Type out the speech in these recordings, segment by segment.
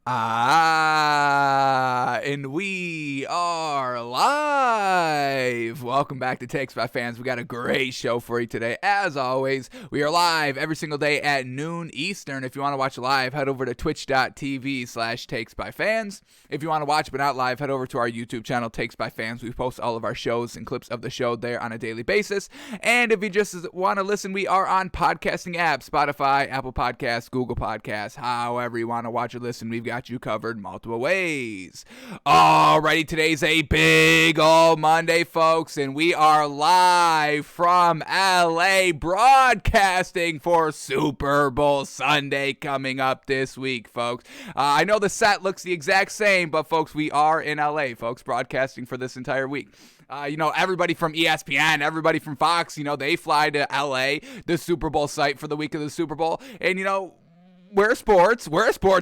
And we are live. Welcome back to Takes by Fans. We got a great show for you today. As always, we are live every single day at noon Eastern. If you want to watch live, head over to twitch.tv/takesbyfans. If you want to watch but not live, head over to our YouTube channel, Takes by Fans. We post all of our shows and clips of the show there on a daily basis. And if you just want to listen, we are on podcasting apps, Spotify, Apple Podcasts, Google Podcasts, however you want to watch or listen. We've got you covered multiple ways. Alrighty, today's a big old Monday, folks, and we are live from LA broadcasting for Super Bowl Sunday coming up this week, folks. I know the set looks the exact same, but folks, we are in LA, folks, broadcasting for this entire week. Everybody from ESPN, everybody from Fox, they fly to LA, the Super Bowl site for the week of the Super Bowl, and we're a sports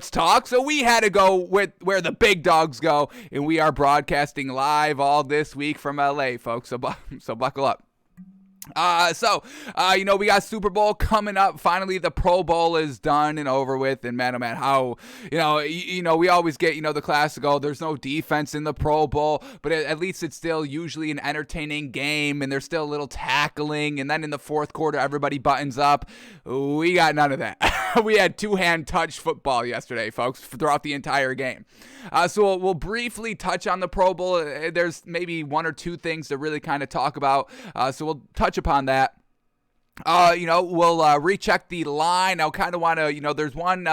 talk, so we had to go with where the big dogs go, and we are broadcasting live all this week from LA, folks, so buckle up. We got Super Bowl coming up. Finally, the Pro Bowl is done and over with. And man, oh man, how, we always get, the classical, there's no defense in the Pro Bowl, but at least it's still usually an entertaining game and there's still a little tackling. And then in the fourth quarter, everybody buttons up. We got none of that. We had two-hand touch football yesterday, folks, throughout the entire game. So we'll briefly touch on the Pro Bowl. There's maybe one or two things to really kind of talk about. So we'll touch upon that. We'll recheck the line. I kind of want to, there's one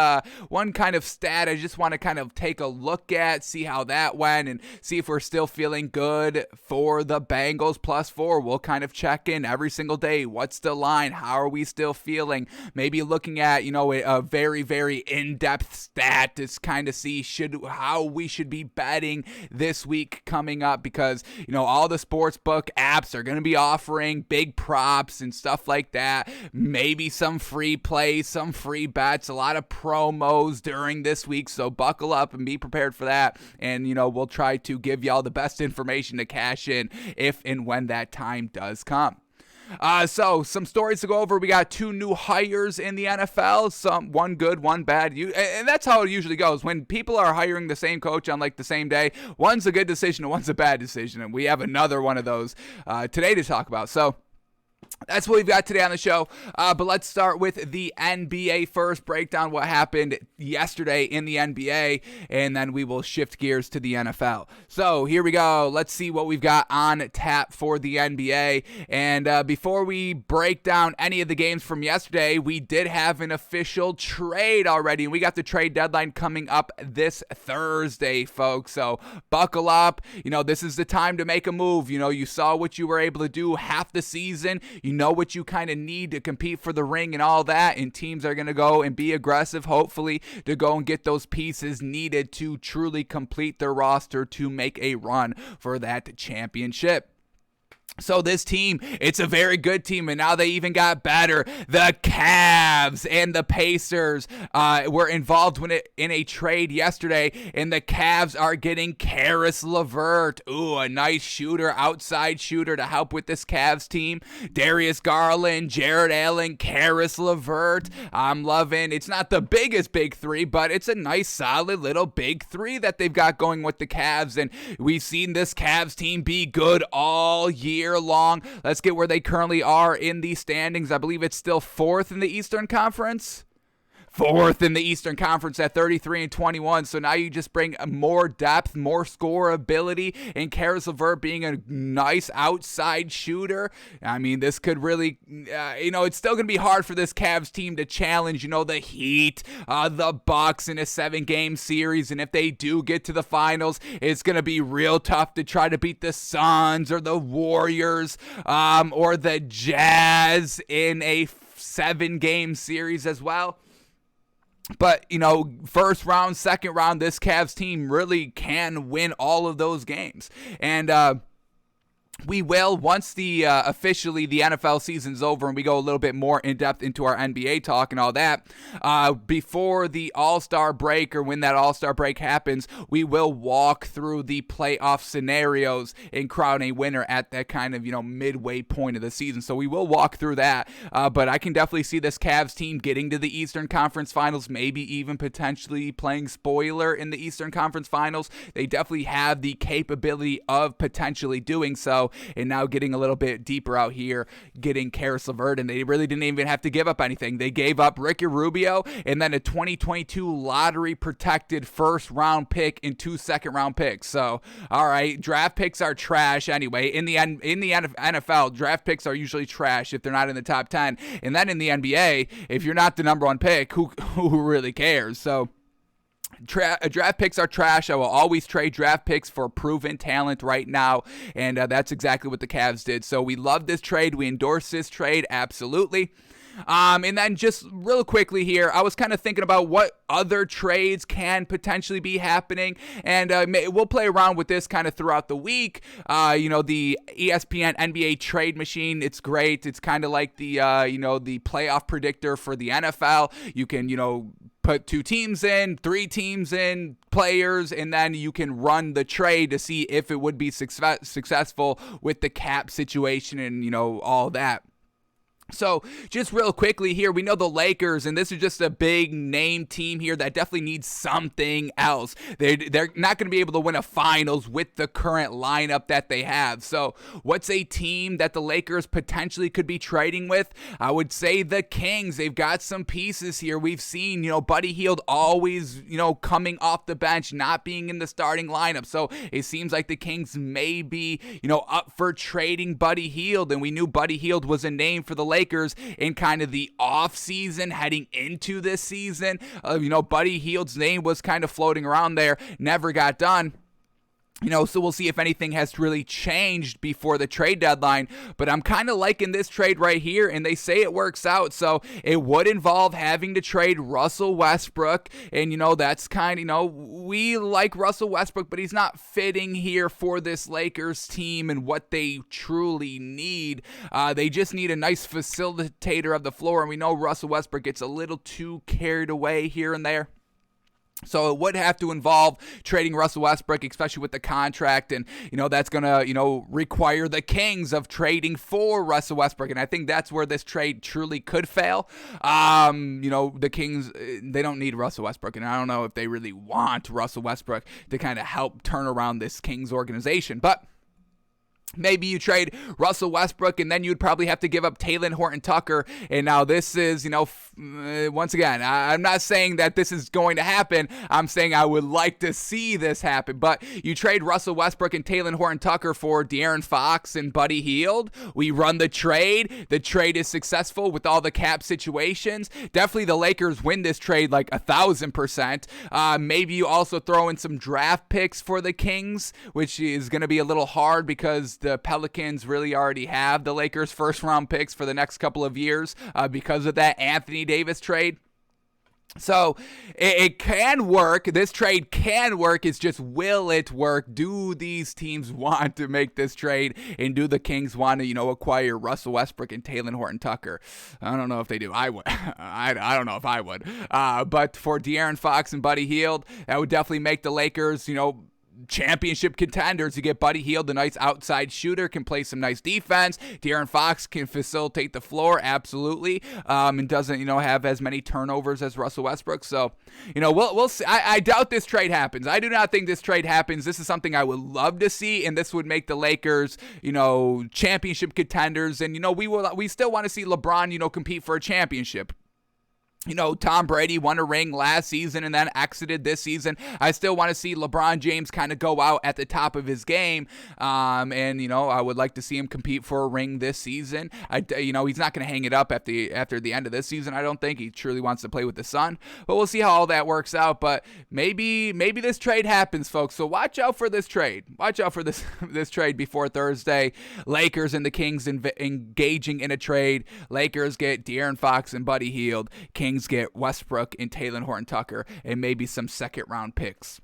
kind of stat I just want to kind of take a look at, see how that went, and see if we're still feeling good for the Bengals +4. We'll kind of check in every single day. What's the line? How are we still feeling? Maybe looking at, a very, very in-depth stat to kind of see how we should be betting this week coming up, because, all the sportsbook apps are going to be offering big props and stuff like that. Maybe some free plays, some free bets, a lot of promos during this week, so buckle up and be prepared for that. And we'll try to give y'all the best information to cash in if and when that time does come. So some stories to go over. We got two new hires in the NFL, one good, one bad. And that's how it usually goes. When people are hiring the same coach on the same day, one's a good decision and one's a bad decision. And we have another one of those today to talk about. So that's what we've got today on the show, but let's start with the NBA first, break down what happened yesterday in the NBA, and then we will shift gears to the NFL. So here we go. Let's see what we've got on tap for the NBA, and before we break down any of the games from yesterday, we did have an official trade already, and we got the trade deadline coming up this Thursday, folks, so buckle up. This is the time to make a move. You saw what you were able to do half the season. You know what you kind of need to compete for the ring and all that, and teams are going to go and be aggressive, hopefully, to go and get those pieces needed to truly complete their roster to make a run for that championship. So this team, it's a very good team, and now they even got better. The Cavs and the Pacers were involved in a trade yesterday, and the Cavs are getting Caris LeVert. Ooh, a nice shooter, outside shooter to help with this Cavs team. Darius Garland, Jared Allen, Caris LeVert. I'm loving, it's not the biggest big three, but it's a nice, solid little big three that they've got going with the Cavs, and we've seen this Cavs team be good all year long. Let's get where they currently are in the standings. I believe it's still fourth in the Eastern Conference. Fourth in the Eastern Conference at 33-21. So now you just bring more depth, more scorability, and Caris LeVert being a nice outside shooter. I mean, this could really, it's still going to be hard for this Cavs team to challenge, the Heat, the Bucks in a 7-game series. And if they do get to the finals, it's going to be real tough to try to beat the Suns or the Warriors or the Jazz in a 7-game series as well. But, first round, second round, this Cavs team really can win all of those games. And we will, once the officially the NFL season's over and we go a little bit more in depth into our NBA talk and all that, before the All-Star break or when that All-Star break happens, we will walk through the playoff scenarios and crown a winner at that kind of, midway point of the season. So we will walk through that, but I can definitely see this Cavs team getting to the Eastern Conference Finals, maybe even potentially playing spoiler in the Eastern Conference Finals. They definitely have the capability of potentially doing so. And now getting a little bit deeper out here, getting Karis LeVert, and they really didn't even have to give up anything. They gave up Ricky Rubio and then a 2022 lottery protected first round pick and 2 second-round picks. So, all right, draft picks are trash anyway. In the NFL, draft picks are usually trash if they're not in the top 10. And then in the NBA, if you're not the number one pick, who really cares? So, draft picks are trash. I will always trade draft picks for proven talent right now, and that's exactly what the Cavs did. So we love this trade. We endorse this trade, absolutely. And then just real quickly here, I was kind of thinking about what other trades can potentially be happening, and we'll play around with this kind of throughout the week. The ESPN NBA trade machine, it's great. It's kind of like the the playoff predictor for the NFL. You can, put 2 teams in, 3 teams in, players, and then you can run the trade to see if it would be successful with the cap situation and, all that. So just real quickly here, we know the Lakers, and this is just a big name team here that definitely needs something else. They're not going to be able to win a finals with the current lineup that they have. So what's a team that the Lakers potentially could be trading with? I would say the Kings. They've got some pieces here. We've seen, Buddy Hield always, coming off the bench, not being in the starting lineup. So it seems like the Kings may be, up for trading Buddy Hield, and we knew Buddy Hield was a name for the Lakers in kind of the off season heading into this season. Buddy Hield's name was kind of floating around there, never got done. So we'll see if anything has really changed before the trade deadline. But I'm kind of liking this trade right here, and they say it works out. So it would involve having to trade Russell Westbrook. And, that's kind of, we like Russell Westbrook, but he's not fitting here for this Lakers team and what they truly need. They just need a nice facilitator of the floor. And we know Russell Westbrook gets a little too carried away here and there. So it would have to involve trading Russell Westbrook, especially with the contract, and that's gonna require the Kings of trading for Russell Westbrook, and I think that's where this trade truly could fail. The Kings, they don't need Russell Westbrook, and I don't know if they really want Russell Westbrook to kind of help turn around this Kings organization, but maybe you trade Russell Westbrook, and then you'd probably have to give up Talen Horton-Tucker. And now this is, once again, I'm not saying that this is going to happen. I'm saying I would like to see this happen. But you trade Russell Westbrook and Talen Horton-Tucker for De'Aaron Fox and Buddy Hield. We run the trade. The trade is successful with all the cap situations. Definitely the Lakers win this trade like 1,000%. Maybe you also throw in some draft picks for the Kings, which is going to be a little hard because the Pelicans really already have the Lakers' first-round picks for the next couple of years because of that Anthony Davis trade. So it can work. This trade can work. It's just, will it work? Do these teams want to make this trade? And do the Kings want to, acquire Russell Westbrook and Talen Horton-Tucker? I don't know if they do. I would. I don't know if I would. But for De'Aaron Fox and Buddy Hield, that would definitely make the Lakers, championship contenders. You get Buddy Hield, a nice outside shooter, can play some nice defense. De'Aaron Fox can facilitate the floor, absolutely, and doesn't, have as many turnovers as Russell Westbrook. So, we'll see. I doubt this trade happens. I do not think this trade happens. This is something I would love to see, and this would make the Lakers, championship contenders. And, we still want to see LeBron, compete for a championship. Tom Brady won a ring last season and then exited this season. I still want to see LeBron James kind of go out at the top of his game. And, I would like to see him compete for a ring this season. He's not going to hang it up after the end of this season. I don't think he truly wants to play with the Sun, but we'll see how all that works out. But maybe this trade happens, folks. So watch out for this trade. Watch out for this trade before Thursday. Lakers and the Kings engaging in a trade. Lakers get De'Aaron Fox and Buddy Hield. Kings get Westbrook and Talen Horton-Tucker, and maybe some second-round picks.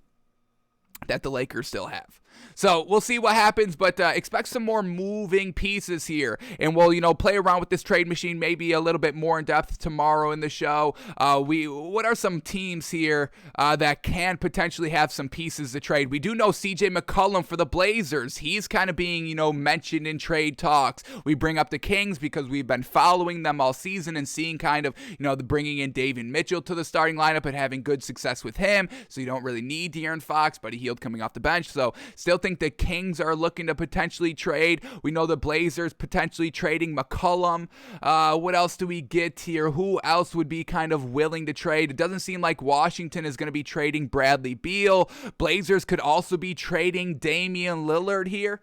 that the Lakers still have. So we'll see what happens, but expect some more moving pieces here. And we'll, play around with this trade machine maybe a little bit more in depth tomorrow in the show. What are some teams here that can potentially have some pieces to trade? We do know CJ McCollum for the Blazers. He's kind of being, mentioned in trade talks. We bring up the Kings because we've been following them all season and seeing kind of, bringing in David Mitchell to the starting lineup and having good success with him. So you don't really need De'Aaron Fox, but he healed coming off the bench. So still think the Kings are looking to potentially trade. We know the Blazers potentially trading McCollum. What else do we get here? Who else would be kind of willing to trade? It doesn't seem like Washington is going to be trading Bradley Beal. Blazers could also be trading Damian Lillard here.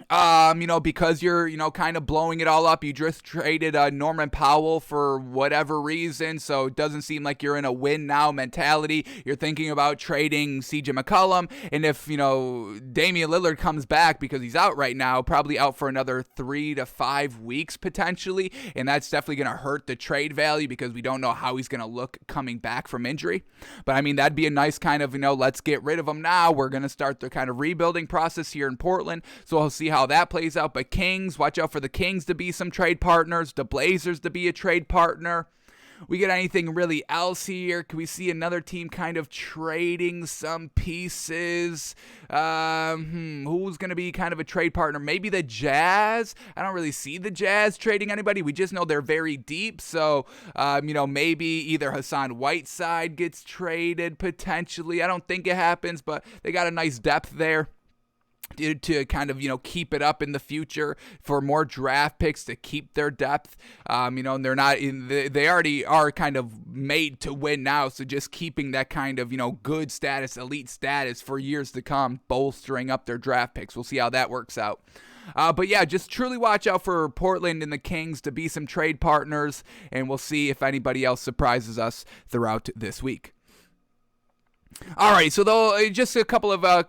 Because you're, kind of blowing it all up. You just traded Norman Powell for whatever reason, so it doesn't seem like you're in a win now mentality. You're thinking about trading CJ McCollum, and if, Damian Lillard comes back, because he's out right now, probably out for another 3 to 5 weeks potentially, and that's definitely going to hurt the trade value because we don't know how he's going to look coming back from injury. But, that'd be a nice kind of, let's get rid of him now. We're going to start the kind of rebuilding process here in Portland, so we'll see how that plays out. But Kings, watch out for the Kings to be some trade partners, the Blazers to be a trade partner. We get anything really else here? Can we see another team kind of trading some pieces? Who's going to be kind of a trade partner? Maybe the Jazz? I don't really see the Jazz trading anybody. We just know they're very deep. So, maybe either Hassan Whiteside gets traded potentially. I don't think it happens, but they got a nice depth there to kind of, keep it up in the future for more draft picks to keep their depth. And they're not they already are kind of made to win now. So just keeping that kind of, good status, elite status for years to come, bolstering up their draft picks. We'll see how that works out. But yeah, just truly watch out for Portland and the Kings to be some trade partners, and we'll see if anybody else surprises us throughout this week. All right, so just a couple of a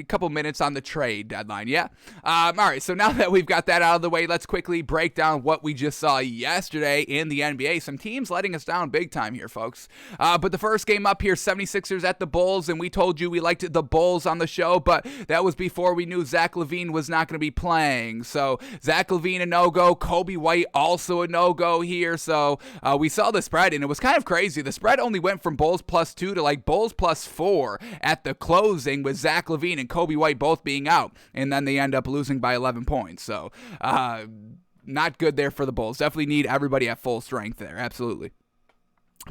couple minutes on the trade deadline, yeah? All right, so now that we've got that out of the way, let's quickly break down what we just saw yesterday in the NBA. Some teams letting us down big time here, folks. But the first game up here, 76ers at the Bulls, and we told you we liked the Bulls on the show, but that was before we knew Zach LaVine was not going to be playing. So Zach LaVine a no-go, Kobe White also a no-go here. So we saw the spread, and it was kind of crazy. The spread only went from Bulls +2 to Bulls +4 at the closing, with Zach LaVine and Kobe White both being out, and then they end up losing by 11 points. So not good there for the Bulls. Definitely need everybody at full strength there, absolutely.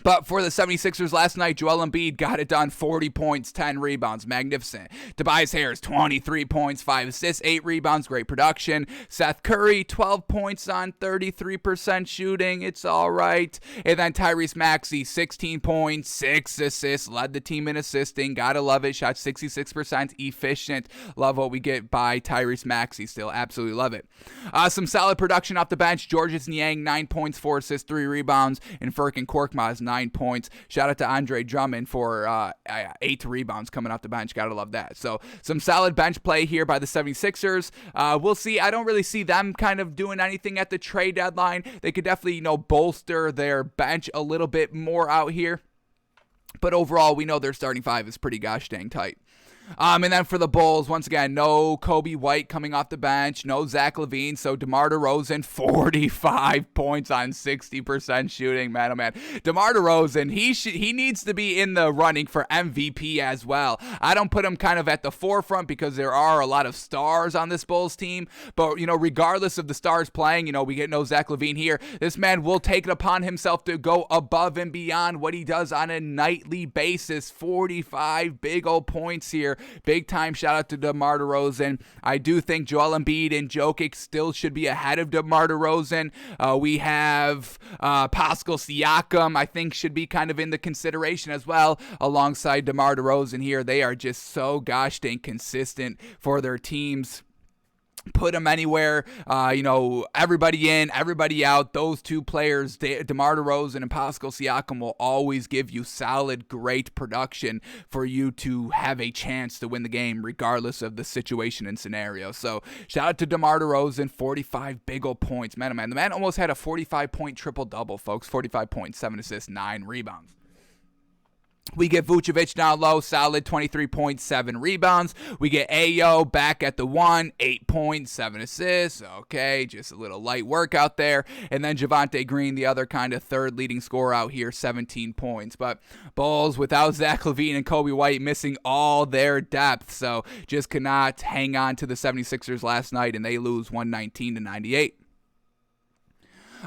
But for the 76ers last night, Joel Embiid got it done, 40 points, 10 rebounds, magnificent. Tobias Harris, 23 points, 5 assists, 8 rebounds, great production. Seth Curry, 12 points on 33% shooting, it's all right. And then Tyrese Maxey, 16 points, 6 assists, led the team in assisting, gotta love it, shot 66% efficient. Love what we get by Tyrese Maxey still, absolutely love it. Some solid production off the bench, Georges Niang, 9 points, 4 assists, 3 rebounds, and Furkan Korkmaz, 9 points. Shout out to Andre Drummond for 8 rebounds coming off the bench. Gotta love that. So some solid bench play here by the 76ers. We'll see. I don't really see them kind of doing anything at the trade deadline. They could definitely, bolster their bench a little bit more out here. But overall, we know their starting 5 is pretty gosh dang tight. And then for the Bulls, once again, no Kobe White coming off the bench, no Zach LaVine, so DeMar DeRozan, 45 points on 60% shooting, man, oh man. DeMar DeRozan, he needs to be in the running for MVP as well. I don't put him kind of at the forefront because there are a lot of stars on this Bulls team, but, regardless of the stars playing, we get no Zach LaVine here. This man will take it upon himself to go above and beyond what he does on a nightly basis. 45 big old points here. Big time shout out to DeMar DeRozan. I do think Joel Embiid and Jokic still should be ahead of DeMar DeRozan. We have Pascal Siakam, I think, should be kind of in the consideration as well alongside DeMar DeRozan here. They are just so gosh dang consistent for their teams. Put them anywhere, everybody in, everybody out. Those two players, DeMar DeRozan and Pascal Siakam, will always give you solid, great production for you to have a chance to win the game, regardless of the situation and scenario. So, shout out to DeMar DeRozan, 45 big old points. Man, oh man, the man almost had a 45-point triple-double, folks. 45 points, 7 assists, 9 rebounds. We get Vucevic down low, solid 23.7 rebounds. We get Ayo back at the 1, 8.7 assists. Okay, just a little light work out there. And then Javonte Green, the other kind of third leading scorer out here, 17 points. But Bulls without Zach LaVine and Kobe White missing all their depth. So just cannot hang on to the 76ers last night, and they lose 119-98.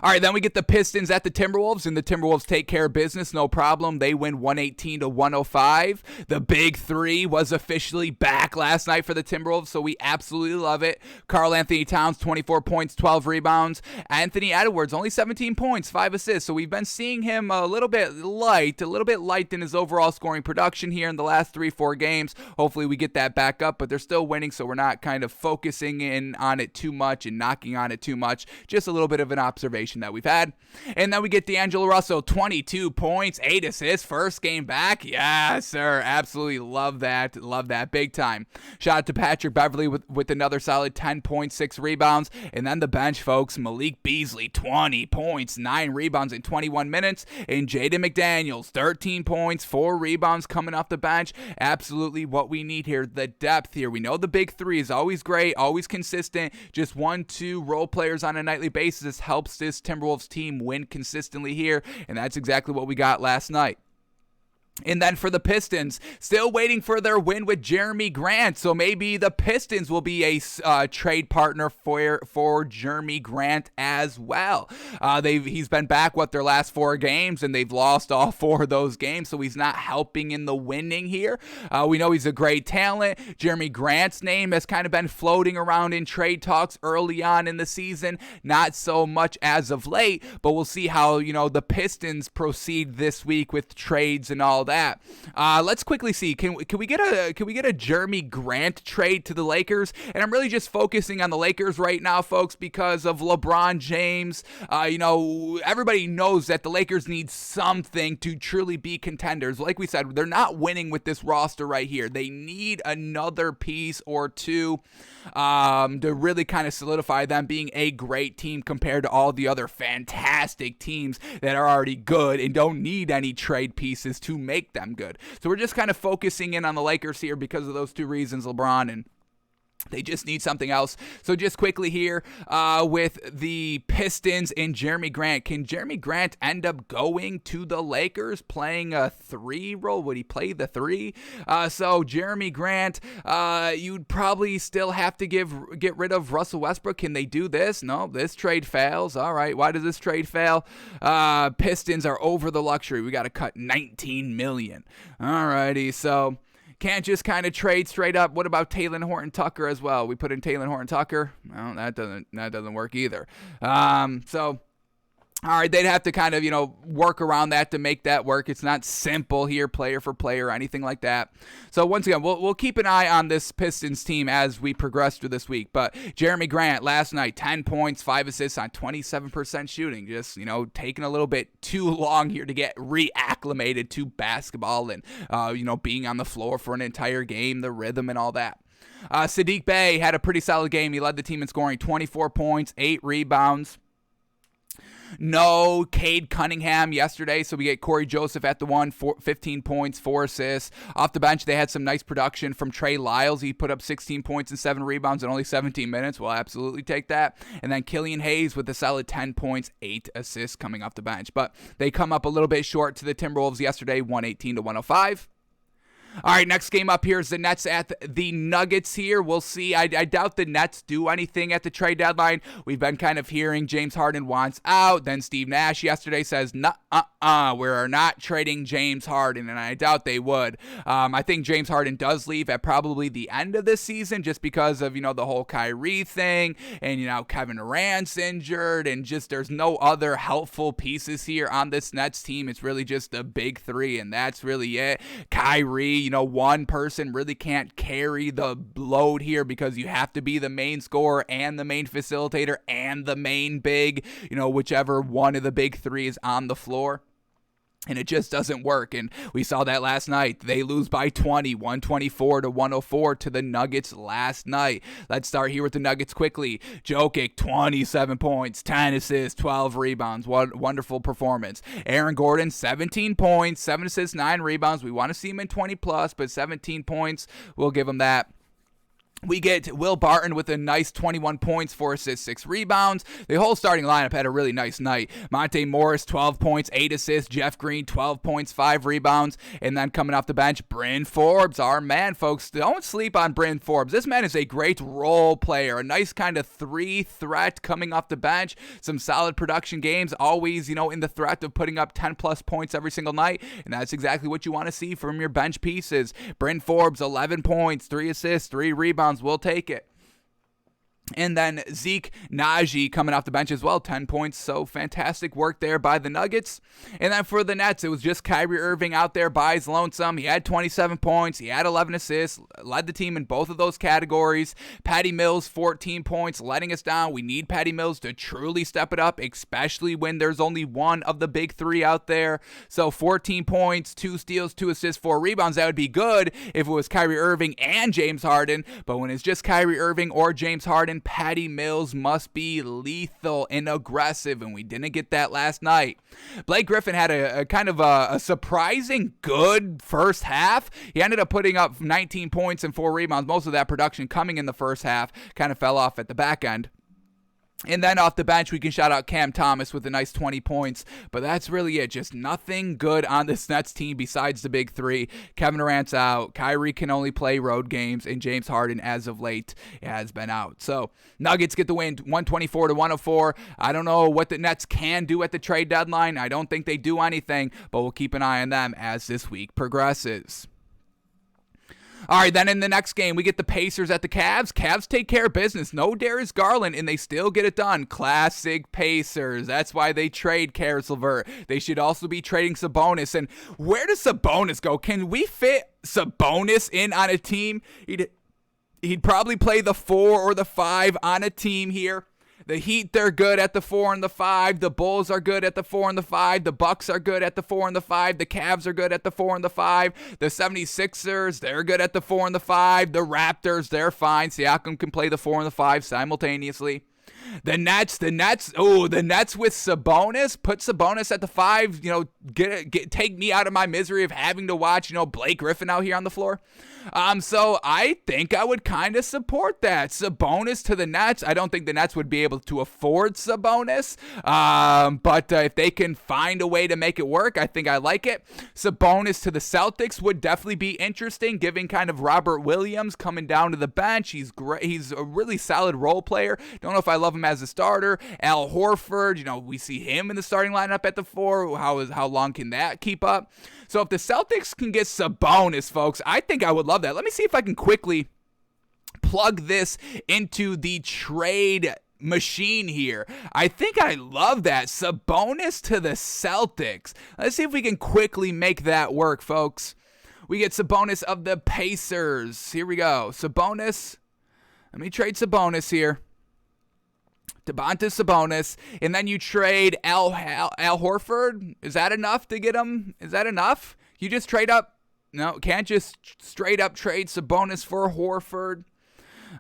All right, then we get the Pistons at the Timberwolves, and the Timberwolves take care of business, no problem. They win 118-105. The big three was officially back last night for the Timberwolves, so we absolutely love it. Karl Anthony Towns, 24 points, 12 rebounds. Anthony Edwards, only 17 points, 5 assists. So we've been seeing him a little bit light in his overall scoring production here in the last 3-4 games. Hopefully we get that back up, but they're still winning, so we're not kind of focusing in on it too much and knocking on it too much. Just a little bit of an observation that we've had. And then we get D'Angelo Russell, 22 points, 8 assists, first game back. Yeah, sir. Absolutely love that. Love that big time. Shout out to Patrick Beverley with another solid 10.6 rebounds. And then the bench, folks, Malik Beasley, 20 points, 9 rebounds in 21 minutes. And Jaden McDaniels, 13 points, 4 rebounds coming off the bench. Absolutely what we need here. The depth here. We know the big three is always great, always consistent. Just 1-2 role players on a nightly basis helps this Timberwolves team win consistently here, and that's exactly what we got last night. And then for the Pistons, still waiting for their win with Jeremy Grant. So maybe the Pistons will be a trade partner for Jeremy Grant as well. He's been back, their last 4 games, and they've lost all 4 of those games. So he's not helping in the winning here. We know he's a great talent. Jeremy Grant's name has kind of been floating around in trade talks early on in the season. Not so much as of late, but we'll see how, the Pistons proceed this week with trades and all that. Let's quickly see. Can we get a Jeremy Grant trade to the Lakers? And I'm really just focusing on the Lakers right now, folks, because of LeBron James. Everybody knows that the Lakers need something to truly be contenders. Like we said, they're not winning with this roster right here. They need another piece or two to really kind of solidify them being a great team compared to all the other fantastic teams that are already good and don't need any trade pieces to make them good. So we're just kind of focusing in on the Lakers here because of those 2 reasons, LeBron, and they just need something else. So just quickly here with the Pistons and Jeremy Grant. Can Jeremy Grant end up going to the Lakers playing a 3 role? Would he play the 3? So Jeremy Grant, you'd probably still have to get rid of Russell Westbrook. Can they do this? No, this trade fails. All right, why does this trade fail? Pistons are over the luxury. We got to cut $19 million. All righty, so can't just kind of trade straight up. What about Talen Horton-Tucker as well? We put in Talen Horton-Tucker. Well, that doesn't work either. All right, they'd have to kind of, work around that to make that work. It's not simple here, player for player or anything like that. So once again, we'll keep an eye on this Pistons team as we progress through this week. But Jeremy Grant last night, 10 points, 5 assists on 27% shooting. Just, taking a little bit too long here to get reacclimated to basketball and, being on the floor for an entire game, the rhythm and all that. Saddiq Bey had a pretty solid game. He led the team in scoring, 24 points, 8 rebounds. No Cade Cunningham yesterday, so we get Corey Joseph at the 1, 15 points, 4 assists. Off the bench, they had some nice production from Trey Lyles. He put up 16 points and 7 rebounds in only 17 minutes. We'll absolutely take that. And then Killian Hayes with a solid 10 points, 8 assists coming off the bench. But they come up a little bit short to the Timberwolves yesterday, 118-105. All right, next game up here is the Nets at the Nuggets here. We'll see. I doubt the Nets do anything at the trade deadline. We've been kind of hearing James Harden wants out. Then Steve Nash yesterday says, we're not trading James Harden, and I doubt they would. I think James Harden does leave at probably the end of this season just because of, the whole Kyrie thing, and, Kevin Durant's injured, and just there's no other helpful pieces here on this Nets team. It's really just the big 3, and that's really it. Kyrie, one person really can't carry the load here because you have to be the main scorer and the main facilitator and the main big, whichever one of the big 3 is on the floor. And it just doesn't work. And we saw that last night. They lose by 20, 124 to 104 to the Nuggets last night. Let's start here with the Nuggets quickly. Jokic, 27 points, 10 assists, 12 rebounds. What wonderful performance. Aaron Gordon, 17 points, 7 assists, 9 rebounds. We want to see him in 20 plus, but 17 points, we'll give him that. We get Will Barton with a nice 21 points, 4 assists, 6 rebounds. The whole starting lineup had a really nice night. Monte Morris, 12 points, 8 assists. Jeff Green, 12 points, 5 rebounds. And then coming off the bench, Brynne Forbes, our man, folks. Don't sleep on Brynne Forbes. This man is a great role player. A nice kind of 3 threat coming off the bench. Some solid production games. Always, in the threat of putting up 10-plus points every single night. And that's exactly what you want to see from your bench pieces. Brynne Forbes, 11 points, 3 assists, 3 rebounds. We'll take it. And then Zeke Naji coming off the bench as well, 10 points. So fantastic work there by the Nuggets. And then for the Nets, it was just Kyrie Irving out there by his lonesome. He had 27 points. He had 11 assists, led the team in both of those categories. Patty Mills, 14 points, letting us down. We need Patty Mills to truly step it up, especially when there's only one of the big 3 out there. So 14 points, 2 steals, 2 assists, 4 rebounds. That would be good if it was Kyrie Irving and James Harden. But when it's just Kyrie Irving or James Harden, Patty Mills must be lethal and aggressive, and we didn't get that last night. Blake Griffin had a kind of a surprising good first half. He ended up putting up 19 points and 4 rebounds. Most of that production coming in the first half, kind of fell off at the back end. And then off the bench, we can shout out Cam Thomas with a nice 20 points. But that's really it. Just nothing good on this Nets team besides the big 3. Kevin Durant's out. Kyrie can only play road games. And James Harden, as of late, has been out. So Nuggets get the win, 124 to 104. I don't know what the Nets can do at the trade deadline. I don't think they do anything. But we'll keep an eye on them as this week progresses. All right, then in the next game, we get the Pacers at the Cavs. Cavs take care of business. No Darius Garland, and they still get it done. Classic Pacers. That's why they trade Caris LeVert. They should also be trading Sabonis. And where does Sabonis go? Can we fit Sabonis in on a team? He'd probably play the 4 or the 5 on a team here. The Heat, they're good at the 4 and the 5. The Bulls are good at the 4 and the 5. The Bucks are good at the 4 and the 5. The Cavs are good at the 4 and the 5. The 76ers, they're good at the 4 and the 5. The Raptors, they're fine. Siakam can play the 4 and the 5 simultaneously. The Nets with Sabonis, put Sabonis at the 5, take me out of my misery of having to watch, Blake Griffin out here on the floor. So I think I would kind of support that. Sabonis to the Nets. I don't think the Nets would be able to afford Sabonis, but if they can find a way to make it work, I think I like it. Sabonis to the Celtics would definitely be interesting, giving kind of Robert Williams coming down to the bench. He's great. He's a really solid role player. Don't know if I love him as a starter. Al Horford, we see him in the starting lineup at the 4. How long can that keep up? So if the Celtics can get Sabonis, folks, I think I would love that. Let me see if I can quickly plug this into the trade machine here. I think I love that. Sabonis to the Celtics. Let's see if we can quickly make that work, folks. We get Sabonis of the Pacers. Here we go. Sabonis. Let me trade Sabonis here. Domantas Sabonis, and then you trade Al Horford. Is that enough to get him? Is that enough? You just trade up? No, can't just straight up trade Sabonis for Horford.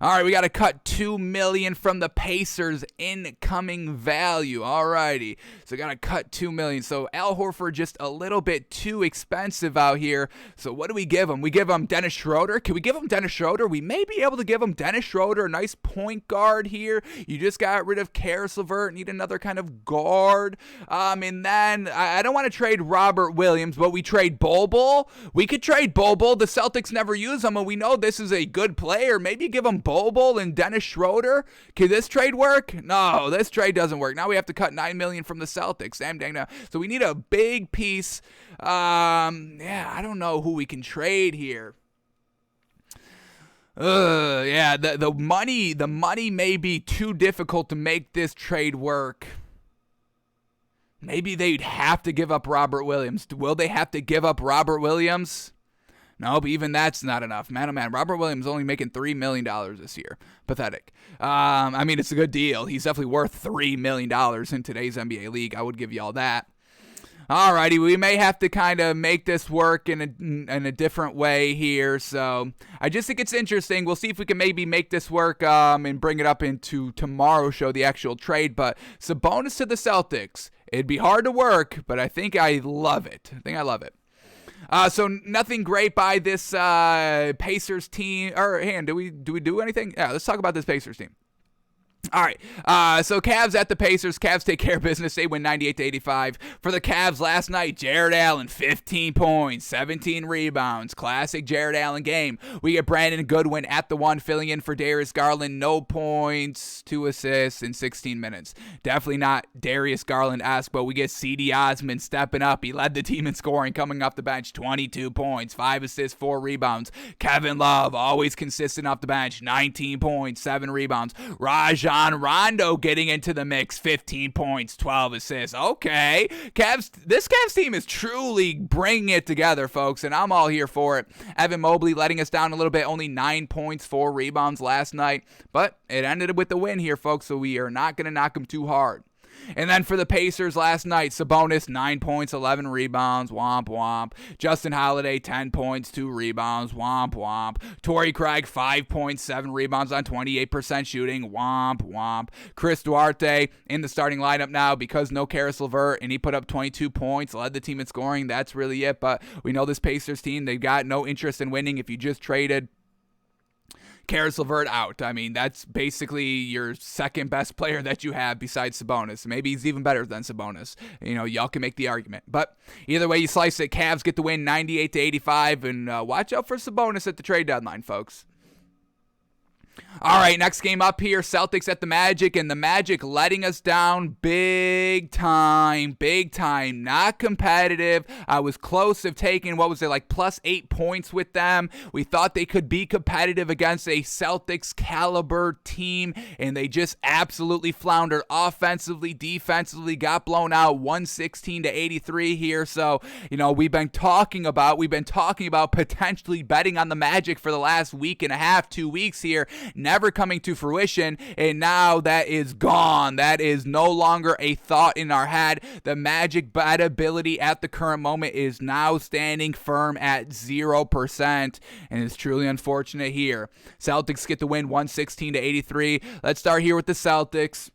All right, we got to cut $2 million from the Pacers' incoming value. All righty, so got to cut $2 million. So Al Horford just a little bit too expensive out here. So what do we give him? We give him Dennis Schroeder. Can we give him Dennis Schroeder? We may be able to give him Dennis Schroeder, a nice point guard here. You just got rid of Caris LeVert, need another kind of guard. And then I don't want to trade Robert Williams, but we trade Bol Bol. We could trade Bol Bol. The Celtics never use him, and we know this is a good player. Maybe give him Bol Bol and Dennis Schroeder. Can this trade work? No, this trade doesn't work. Now we have to cut $9 million from the Celtics. Damn dang no. So we need a big piece. I don't know who we can trade here. The money may be too difficult to make this trade work. Maybe they'd have to give up Robert Williams. Will they have to give up Robert Williams? No, but even that's not enough. Man, oh man, Robert Williams only making $3 million this year. Pathetic. It's a good deal. He's definitely worth $3 million in today's NBA league. I would give you all that. Alrighty, we may have to kind of make this work in a different way here. So I just think it's interesting. We'll see if we can maybe make this work and bring it up into tomorrow's show, the actual trade. But Sabonis to the Celtics. It'd be hard to work, but I think I love it. So nothing great by this Pacers team. Or, hey, do we do anything? Yeah, let's talk about this Pacers team. All right, so Cavs at the Pacers. Cavs take care of business. They win 98-85. For the Cavs last night, Jared Allen, 15 points, 17 rebounds. Classic Jared Allen game. We get Brandon Goodwin at the one, filling in for Darius Garland. No points, 2 assists in 16 minutes. Definitely not Darius Garland-esque, but we get C.D. Osman stepping up. He led the team in scoring, coming off the bench, 22 points, 5 assists, 4 rebounds. Kevin Love, always consistent off the bench, 19 points, 7 rebounds. Rajon Rondo getting into the mix, 15 points, 12 assists. Okay, this Cavs team is truly bringing it together, folks, and I'm all here for it. Evan Mobley letting us down a little bit, only 9 points, 4 rebounds last night, but it ended with the win here, folks, so we are not going to knock them too hard. And then for the Pacers last night, Sabonis, 9 points, 11 rebounds, womp womp. Justin Holiday, 10 points, 2 rebounds, womp womp. Torrey Craig, 5 points, 7 rebounds on 28% shooting, womp womp. Chris Duarte in the starting lineup now because no Karis LeVert, and he put up 22 points, led the team in scoring. That's really it, but we know this Pacers team, they've got no interest in winning. If you just traded Karis LeVert out, I mean, that's basically your second best player that you have besides Sabonis. Maybe he's even better than Sabonis. You know, y'all can make the argument. But either way you slice it, Cavs get the win 98-85, and watch out for Sabonis at the trade deadline, folks. All right, next game up here, Celtics at the Magic, and the Magic letting us down big time, not competitive. I was close of taking, plus 8 points with them. We thought they could be competitive against a Celtics caliber team, and they just absolutely floundered offensively, defensively, got blown out 116-83 here. So, you know, we've been talking about potentially betting on the Magic for the last week and a half, 2 weeks here, never coming to fruition, and now that is gone. That is no longer a thought in our head. The Magic bettability at the current moment is now standing firm at 0%, and it's truly unfortunate here. Celtics get the win 116-83. Let's start here with the Celtics.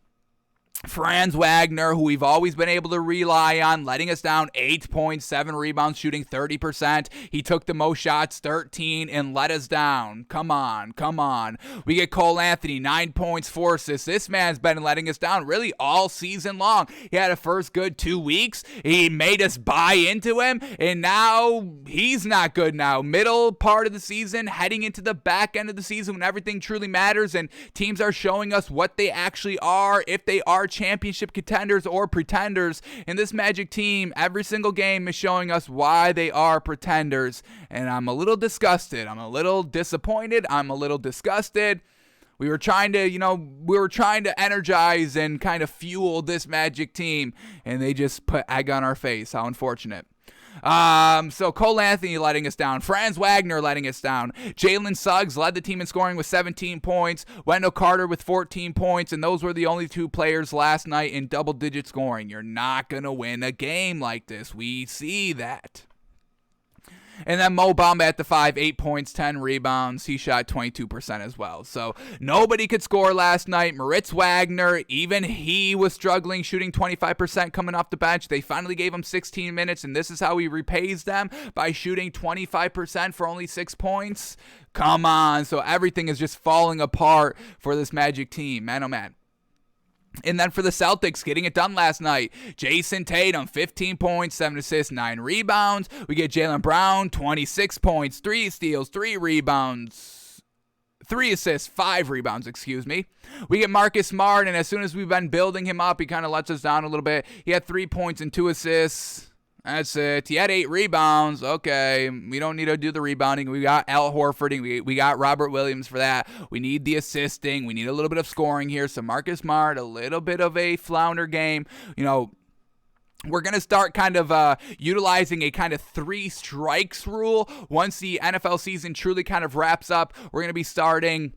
Franz Wagner, who we've always been able to rely on, letting us down 8 points, 7 rebounds, shooting 30%. He took the most shots, 13, and let us down. Come on. We get Cole Anthony, 9 points, 4 assists. This man's been letting us down really all season long. He had a first good 2 weeks. He made us buy into him, and now he's not good now. Middle part of the season, heading into the back end of the season when everything truly matters and teams are showing us what they actually are, if they are championship contenders or pretenders. And this Magic team, every single game is showing us why they are pretenders. And I'm a little disgusted. I'm a little disappointed. I'm a little disgusted. We were trying to energize and kind of fuel this Magic team, and they just put egg on our face. How unfortunate. So Cole Anthony letting us down. Franz Wagner letting us down. Jalen Suggs led the team in scoring with 17 points. Wendell Carter with 14 points. And those were the only 2 players last night in double-digit scoring. You're not going to win a game like this. We see that. And then Mo Bamba at the 5, 8 points, 10 rebounds. He shot 22% as well. So nobody could score last night. Moritz Wagner, even he was struggling, shooting 25% coming off the bench. They finally gave him 16 minutes, and this is how he repays them, by shooting 25% for only 6 points. Come on. So everything is just falling apart for this Magic team. Man, oh man. And then for the Celtics, getting it done last night, Jason Tatum, 15 points, 7 assists, 9 rebounds. We get Jaylen Brown, 26 points, 3 steals, 3 rebounds, 3 assists, 5 rebounds, We get Marcus Smart, and as soon as we've been building him up, he kind of lets us down a little bit. He had 3 points and 2 assists. That's it. He had 8 rebounds. Okay, we don't need to do the rebounding. We got Al Horford. We got Robert Williams for that. We need the assisting. We need a little bit of scoring here. So Marcus Smart, a little bit of a flounder game. You know, we're going to start kind of utilizing a kind of 3 strikes rule. Once the NFL season truly kind of wraps up, we're going to be starting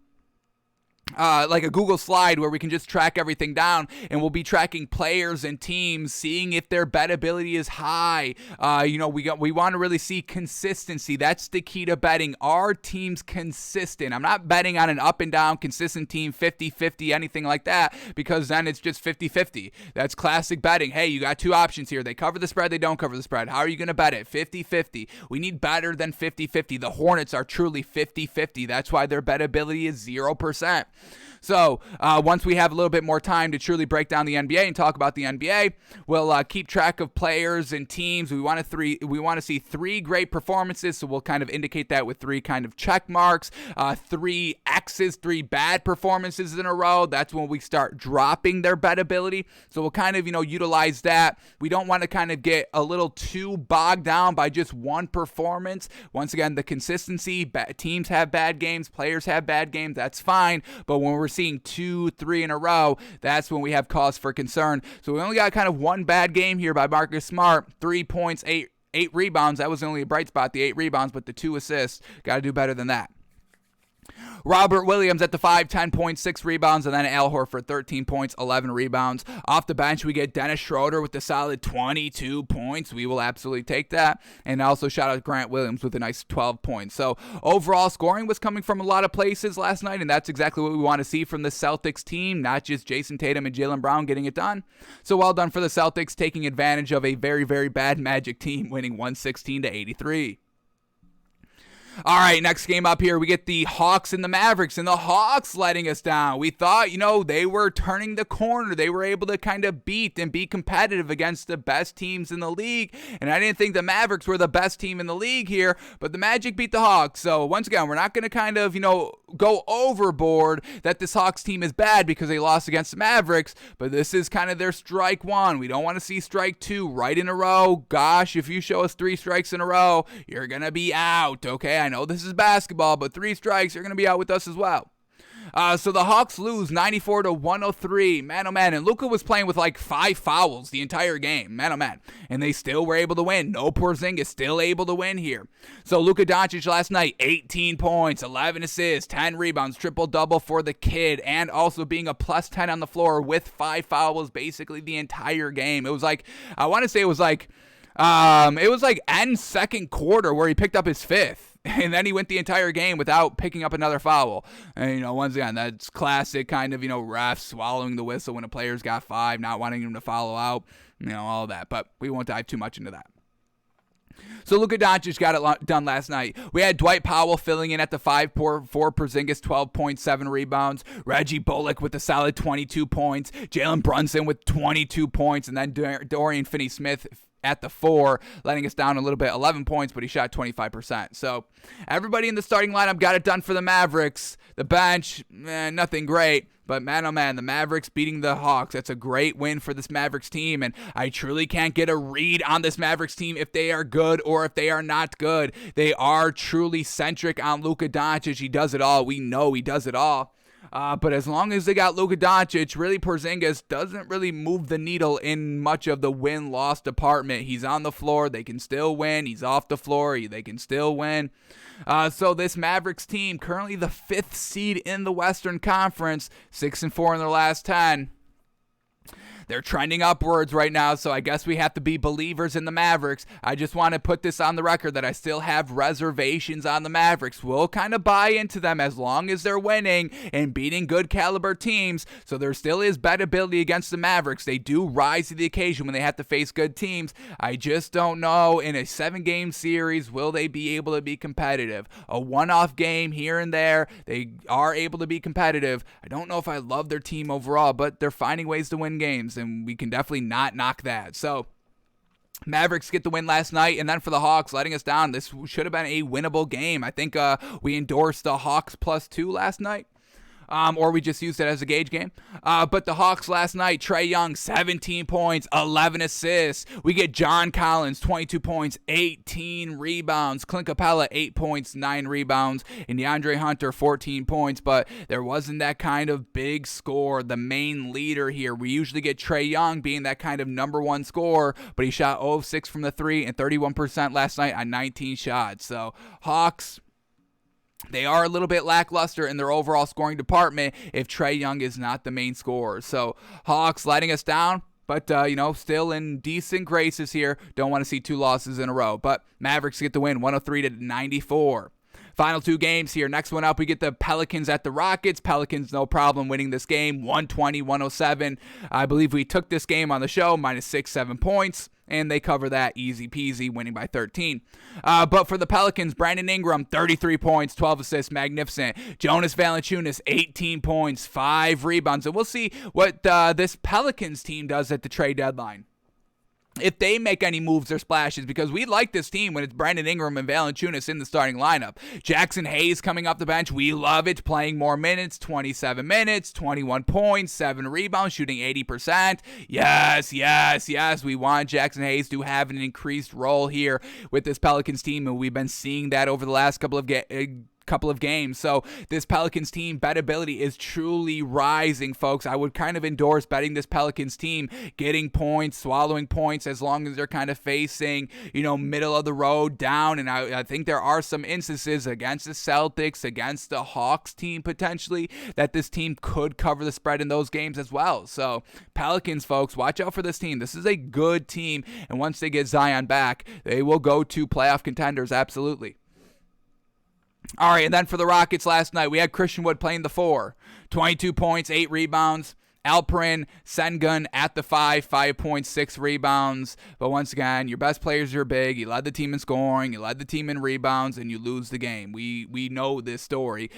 like a Google slide where we can just track everything down, and we'll be tracking players and teams, seeing if their bettability is high. We want to really see consistency. That's the key to betting. Are teams consistent? I'm not betting on an up and down consistent team, 50-50, anything like that, because then it's just 50-50. That's classic betting. Hey, you got two options here. They cover the spread, they don't cover the spread. How are you going to bet it? 50-50. We need better than 50-50. The Hornets are truly 50-50. That's why their bettability is 0%. So once we have a little bit more time to truly break down the NBA and talk about the NBA, we'll keep track of players and teams. We want to see three great performances, so we'll kind of indicate that with three kind of check marks. Three X's, three bad performances in a row. That's when we start dropping their bettability. So we'll kind of utilize that. We don't want to kind of get a little too bogged down by just one performance. Once again, the consistency. Teams have bad games, players have bad games. That's fine, but when we're seeing 2-3 in a row, that's when we have cause for concern. So we only got kind of one bad game here by Marcus Smart. 3 points, 8 rebounds. That was only a bright spot, the 8 rebounds, but the 2 assists. Got to do better than that. Robert Williams at the 5, 10 points, 6 rebounds, and then Al Horford, 13 points, 11 rebounds. Off the bench, we get Dennis Schroeder with a solid 22 points. We will absolutely take that. And also shout out Grant Williams with a nice 12 points. So overall scoring was coming from a lot of places last night, and that's exactly what we want to see from the Celtics team, not just Jason Tatum and Jaylen Brown getting it done. So well done for the Celtics taking advantage of a very, very bad Magic team, winning 116-83. All right, next game up here, we get the Hawks and the Mavericks, and the Hawks letting us down. We thought, they were turning the corner. They were able to kind of beat and be competitive against the best teams in the league, and I didn't think the Mavericks were the best team in the league here, but the Magic beat the Hawks. So once again, we're not going to kind of, go overboard that this Hawks team is bad because they lost against the Mavericks, but this is kind of their strike one. We don't want to see strike two right in a row. Gosh, if you show us 3 strikes in a row, you're going to be out, okay? I know this is basketball, but 3 strikes, you're going to be out with us as well. So the Hawks lose 94-103. Man, oh man. And Luka was playing with like 5 fouls the entire game. Man, oh man. And they still were able to win. No Porzingis, still able to win here. So Luka Doncic last night, 18 points, 11 assists, 10 rebounds, triple-double for the kid, and also being a plus 10 on the floor with 5 fouls basically the entire game. It was like, I want to say it was like end second quarter where he picked up his 5th. And then he went the entire game without picking up another foul. And, once again, that's classic kind of, refs swallowing the whistle when a player's got 5, not wanting him to follow out, all of that. But we won't dive too much into that. So Luka Doncic got it done last night. We had Dwight Powell filling in at the 5 for Porzingis, 12.7 rebounds. Reggie Bullock with a solid 22 points. Jalen Brunson with 22 points. And then Dorian Finney-Smith at the 4, letting us down a little bit, 11 points, but he shot 25%. So everybody in the starting lineup got it done for the Mavericks. The bench, nothing great. But man, oh man, the Mavericks beating the Hawks. That's a great win for this Mavericks team, and I truly can't get a read on this Mavericks team if they are good or if they are not good. They are truly centric on Luka Doncic. He does it all. We know he does it all. But as long as they got Luka Doncic, really Porzingis doesn't really move the needle in much of the win-loss department. He's on the floor, they can still win. He's off the floor, they can still win. So this Mavericks team, currently the 5th seed in the Western Conference, 6-4 in their last 10. They're trending upwards right now, so I guess we have to be believers in the Mavericks. I just want to put this on the record that I still have reservations on the Mavericks. We'll kind of buy into them as long as they're winning and beating good caliber teams, so there still is bettability against the Mavericks. They do rise to the occasion when they have to face good teams. I just don't know, in a 7-game series, will they be able to be competitive? A one-off game here and there, they are able to be competitive. I don't know if I love their team overall, but they're finding ways to win games, and we can definitely not knock that. So Mavericks get the win last night, and then for the Hawks letting us down, this should have been a winnable game. I think we endorsed the Hawks +2 last night. Or we just used it as a gauge game. But the Hawks last night, Trae Young, 17 points, 11 assists. We get John Collins, 22 points, 18 rebounds. Clint Capella, 8 points, 9 rebounds. And DeAndre Hunter, 14 points. But there wasn't that kind of big score, the main leader here. We usually get Trae Young being that kind of number 1 scorer, but he shot 0 of 6 from the 3 and 31% last night on 19 shots. So Hawks, They are a little bit lackluster in their overall scoring department if Trae Young is not the main scorer. So Hawks letting us down, but, still in decent graces here. Don't want to see 2 losses in a row. But Mavericks get the win, 103-94. Final 2 games here. Next one up, we get the Pelicans at the Rockets. Pelicans, no problem winning this game, 120-107. I believe we took this game on the show, minus 6-7 points. And they cover that easy peasy, winning by 13. But for the Pelicans, Brandon Ingram, 33 points, 12 assists, magnificent. Jonas Valanciunas, 18 points, 5 rebounds. And we'll see what this Pelicans team does at the trade deadline, if they make any moves or splashes, because we like this team when it's Brandon Ingram and Valanciunas in the starting lineup. Jackson Hayes coming off the bench. We love it. Playing more minutes, 27 minutes, 21 points, 7 rebounds, shooting 80%. Yes. We want Jackson Hayes to have an increased role here with this Pelicans team, and we've been seeing that over the last couple of games. So this Pelicans team bettability is truly rising, folks. I would kind of endorse betting this Pelicans team, getting points, swallowing points, as long as they're kind of facing, middle of the road down. And I think there are some instances against the Celtics, against the Hawks team potentially, that this team could cover the spread in those games as well. So Pelicans, folks, watch out for this team. This is a good team. And once they get Zion back, they will go to playoff contenders. Absolutely. All right, and then for the Rockets last night, we had Christian Wood playing the 4. 22 points, 8 rebounds. Alperen Sengun at the 5, 5.6 rebounds. But once again, your best players are big. You led the team in scoring, you led the team in rebounds, and you lose the game. We know this story.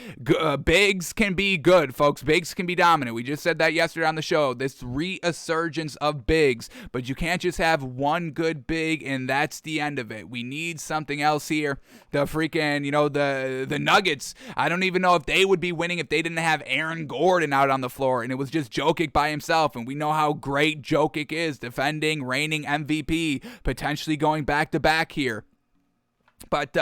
Bigs can be good, folks. Bigs can be dominant. We just said that yesterday on the show. This resurgence of bigs. But you can't just have one good big, and that's the end of it. We need something else here. The freaking, the Nuggets, I don't even know if they would be winning if they didn't have Aaron Gordon out on the floor, and it was just Jokic by himself, and we know how great Jokic is, defending, reigning MVP, potentially going back-to-back here. But,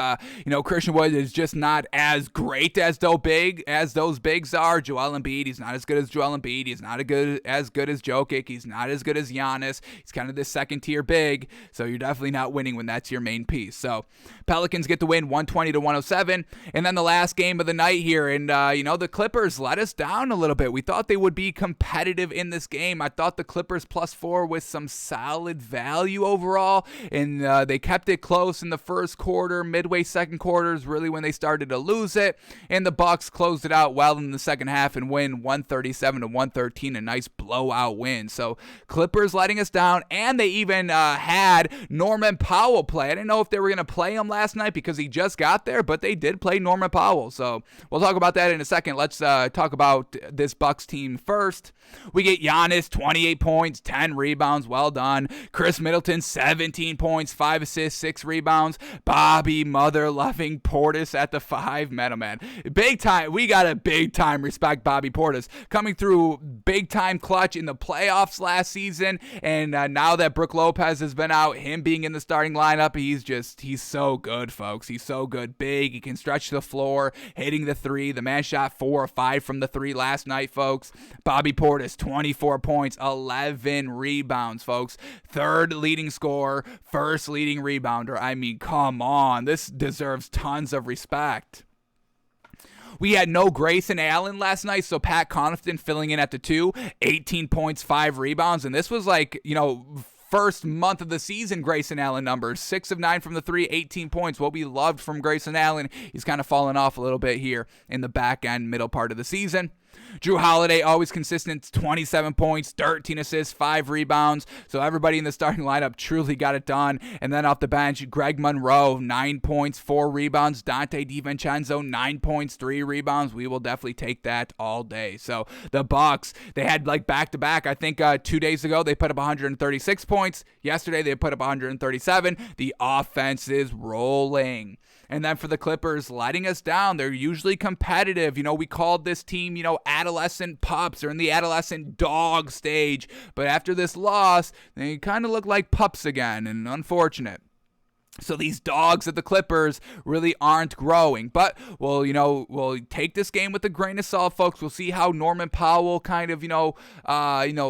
Christian Wood is just not as great as those bigs are. Joel Embiid, he's not as good as Joel Embiid. He's not as good as Jokic. He's not as good as Giannis. He's kind of this second-tier big, so you're definitely not winning when that's your main piece. So, Pelicans get the win, 120-107. And then the last game of the night here, and, the Clippers let us down a little bit. We thought they would be competitive in this game. I thought the Clippers +4 with some solid value overall, and they kept it close in the first quarter. Midway second quarter is really when they started to lose it, and the Bucks closed it out well in the second half and win 137-113, a nice blowout win. So Clippers letting us down, and they even had Norman Powell play. I didn't know if they were going to play him last night because he just got there, but they did play Norman Powell. So we'll talk about that in a second. Let's talk about this Bucks team first. We get Giannis, 28 points, 10 rebounds, well done. Chris Middleton, 17 points, 5 assists, 6 rebounds. Bobby mother-loving Portis at the 5. Man. Big time. We got a big-time respect Bobby Portis. Coming through big-time clutch in the playoffs last season, and now that Brook Lopez has been out, him being in the starting lineup, he's so good, folks. He's so good. Big. He can stretch the floor, hitting the 3. The man shot 4 or 5 from the 3 last night, folks. Bobby Portis, 24 points, 11 rebounds, folks. 3rd leading scorer, 1st leading rebounder. I mean, come on. This deserves tons of respect. We had no Grayson Allen last night, so Pat Connaughton filling in at the 2, 18 points, 5 rebounds, and this was like, first month of the season Grayson Allen numbers. 6 of 9 from the 3, 18 points. What we loved from Grayson Allen. He's kind of fallen off a little bit here in the back end, middle part of the season. Drew Holiday, always consistent, 27 points, 13 assists, 5 rebounds. So everybody in the starting lineup truly got it done. And then off the bench, Greg Monroe, 9 points, 4 rebounds. Dante DiVincenzo, 9 points, 3 rebounds. We will definitely take that all day. So the Bucks, they had like back-to-back. I think 2 days ago, they put up 136 points. Yesterday, they put up 137. The offense is rolling. And then for the Clippers, letting us down. They're usually competitive. We called this team, adolescent pups. They're in the adolescent dog stage. But after this loss, they kind of look like pups again, and unfortunate. So these dogs of the Clippers really aren't growing. But we'll take this game with a grain of salt, folks. We'll see how Norman Powell kind of,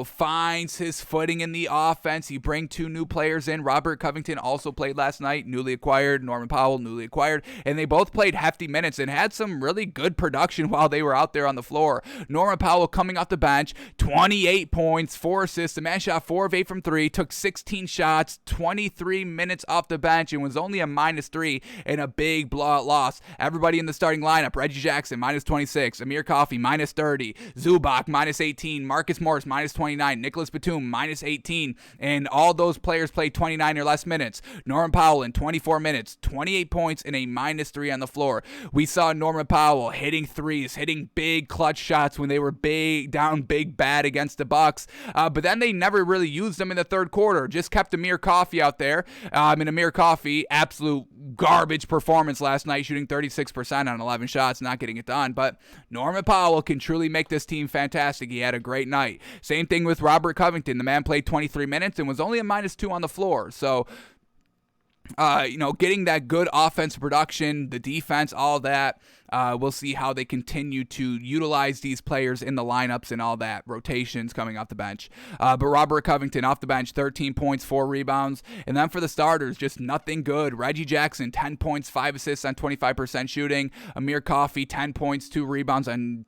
finds his footing in the offense. He bring 2 new players in. Robert Covington also played last night, newly acquired. Norman Powell, newly acquired. And they both played hefty minutes and had some really good production while they were out there on the floor. Norman Powell coming off the bench, 28 points, 4 assists. The man shot 4 of 8 from 3, took 16 shots, 23 minutes off the bench, and was only a -3 in a big blowout loss. Everybody in the starting lineup: Reggie Jackson, -26, Amir Coffey, -30, Zubac, -18, Marcus Morris, -29, Nicholas Batum, -18, and all those players played 29 or less minutes. Norman Powell in 24 minutes, 28 points, and a -3 on the floor. We saw Norman Powell hitting threes, hitting big clutch shots when they were down big bad against the Bucks, but then they never really used them in the third quarter. Just kept Amir Coffey out there, and Amir Coffey, absolute garbage performance last night, shooting 36% on 11 shots, not getting it done. But Norman Powell can truly make this team fantastic. He had a great night. Same thing with Robert Covington. The man played 23 minutes and was only a -2 on the floor. So, getting that good offensive production, the defense, all that. We'll see how they continue to utilize these players in the lineups and all that, rotations coming off the bench. But Robert Covington off the bench, 13 points, 4 rebounds. And then for the starters, just nothing good. Reggie Jackson, 10 points, 5 assists on 25% shooting. Amir Coffey, 10 points, 2 rebounds on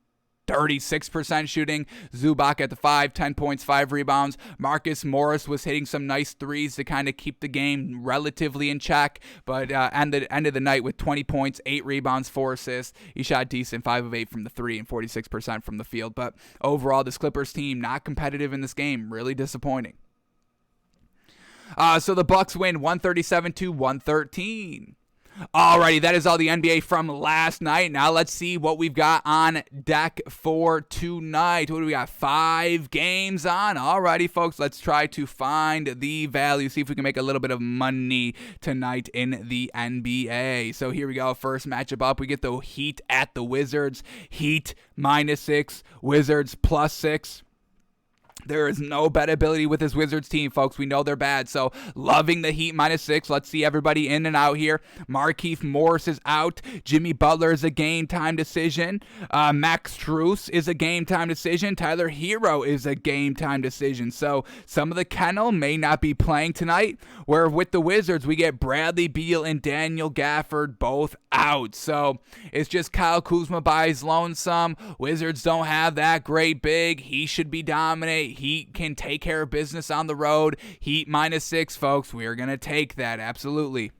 36% shooting. Zubac at the 5, 10 points, 5 rebounds. Marcus Morris was hitting some nice threes to kind of keep the game relatively in check, but end of the night with 20 points, 8 rebounds, 4 assists. He shot decent, 5 of 8 from the 3 and 46% from the field. But overall, this Clippers team not competitive in this game. Really disappointing. So the Bucks win 137-113. Alrighty, that is all the NBA from last night. Now let's see what we've got on deck for tonight. What do we got? 5 games on. Alrighty, folks, let's try to find the value. See if we can make a little bit of money tonight in the NBA. So here we go. First matchup up, we get the Heat at the Wizards. Heat -6, Wizards +6. There is no bettability with this Wizards team, folks. We know they're bad, so loving the Heat -6. Let's see everybody in and out here. Markieff Morris is out. Jimmy Butler is a game-time decision. Max Strus is a game-time decision. Tyler Hero is a game-time decision. So some of the kennel may not be playing tonight, where with the Wizards, we get Bradley Beal and Daniel Gafford both out. So it's just Kyle Kuzma by his lonesome. Wizards don't have that great big. He should be dominant. Heat can take care of business on the road. Heat -6, folks. We are going to take that. Absolutely.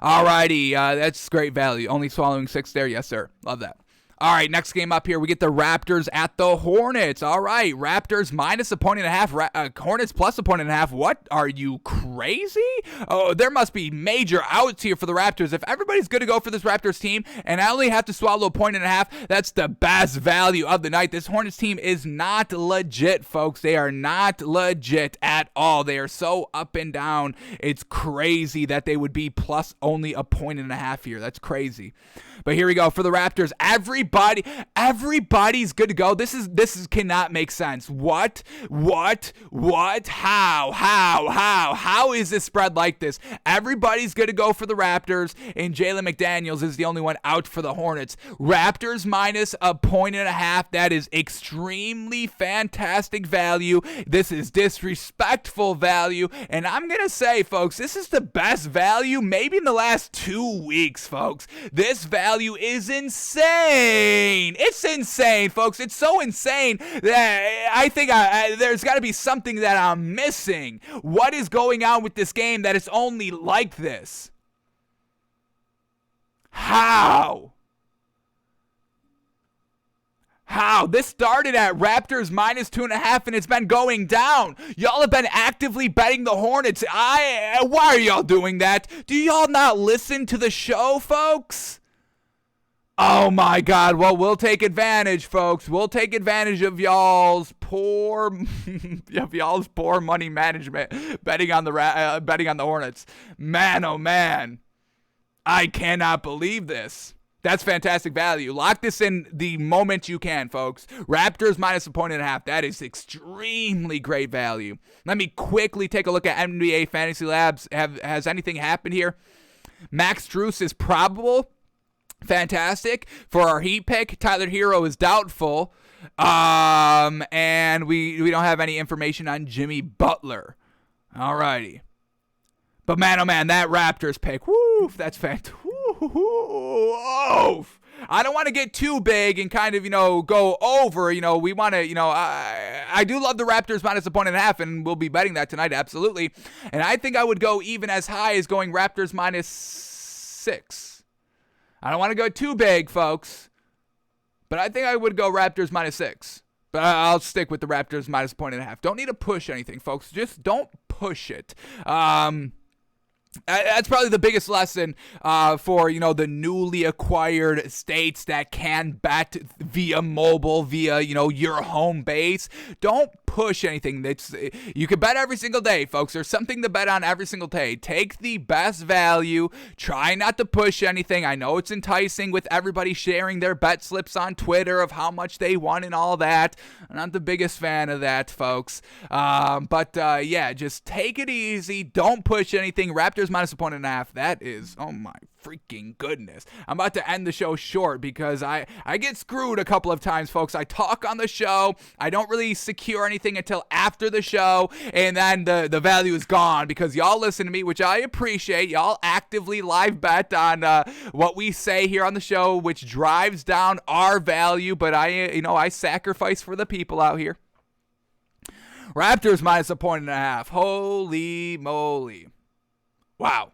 Alrighty. That's great value. Only swallowing 6 there. Yes, sir. Love that. All right, next game up here, we get the Raptors at the Hornets. All right, Raptors -1.5, Hornets +1.5. What? Are you crazy? Oh, there must be major outs here for the Raptors. If everybody's going to go for this Raptors team and I only have to swallow 1.5, that's the best value of the night. This Hornets team is not legit, folks. They are not legit at all. They are so up and down. It's crazy that they would be plus only 1.5 here. That's crazy. But here we go for the Raptors. Everybody's good to go. This cannot make sense. What? How is this spread like this? Everybody's good to go for the Raptors, and Jalen McDaniels is the only one out for the Hornets. Raptors -1.5. That is extremely fantastic value. This is disrespectful value, and I'm gonna say, folks, this is the best value maybe in the last 2 weeks, folks. This value is insane. It's insane, folks. It's so insane that I think there's got to be something that I'm missing. What is going on with this game that it's only like this? How? This started at Raptors -2.5 and it's been going down. Y'all have been actively betting the Hornets. Why are y'all doing that? Do y'all not listen to the show, folks? Oh my God. Well, we'll take advantage, folks. We'll take advantage of y'all's poor money management betting on the Hornets. Man, oh man. I cannot believe this. That's fantastic value. Lock this in the moment you can, folks. Raptors minus 1.5. That is extremely great value. Let me quickly take a look at NBA Fantasy Labs. Has anything happened here? Max Strus is probable. Fantastic. For our Heat pick, Tyler Hero is doubtful. And we don't have any information on Jimmy Butler. Alrighty. But man, oh man, that Raptors pick. Woo, that's fantastic. I don't want to get too big and kind of, go over. We want to, I do love the Raptors minus 1.5, and we'll be betting that tonight, absolutely. And I think I would go even as high as going Raptors minus 6. I don't want to go too big, folks, but I think I would go Raptors minus 6. But I'll stick with the Raptors minus 1.5. Don't need to push anything, folks. Just don't push it. That's probably the biggest lesson for, the newly acquired states that can bet via mobile, via, your home base. Don't push anything. You can bet every single day, folks. There's something to bet on every single day. Take the best value. Try not to push anything. I know it's enticing with everybody sharing their bet slips on Twitter of how much they won and all that. I'm not the biggest fan of that, folks. But just take it easy. Don't push anything. Raptors minus 1.5. That is, oh my freaking goodness. I'm about to end the show short because I get screwed a couple of times, folks. I talk on the show. I don't really secure anything until after the show, and then the value is gone because y'all listen to me, which I appreciate. Y'all actively live bet on what we say here on the show, which drives down our value, but I sacrifice for the people out here. Raptors minus 1.5. Holy moly. Wow.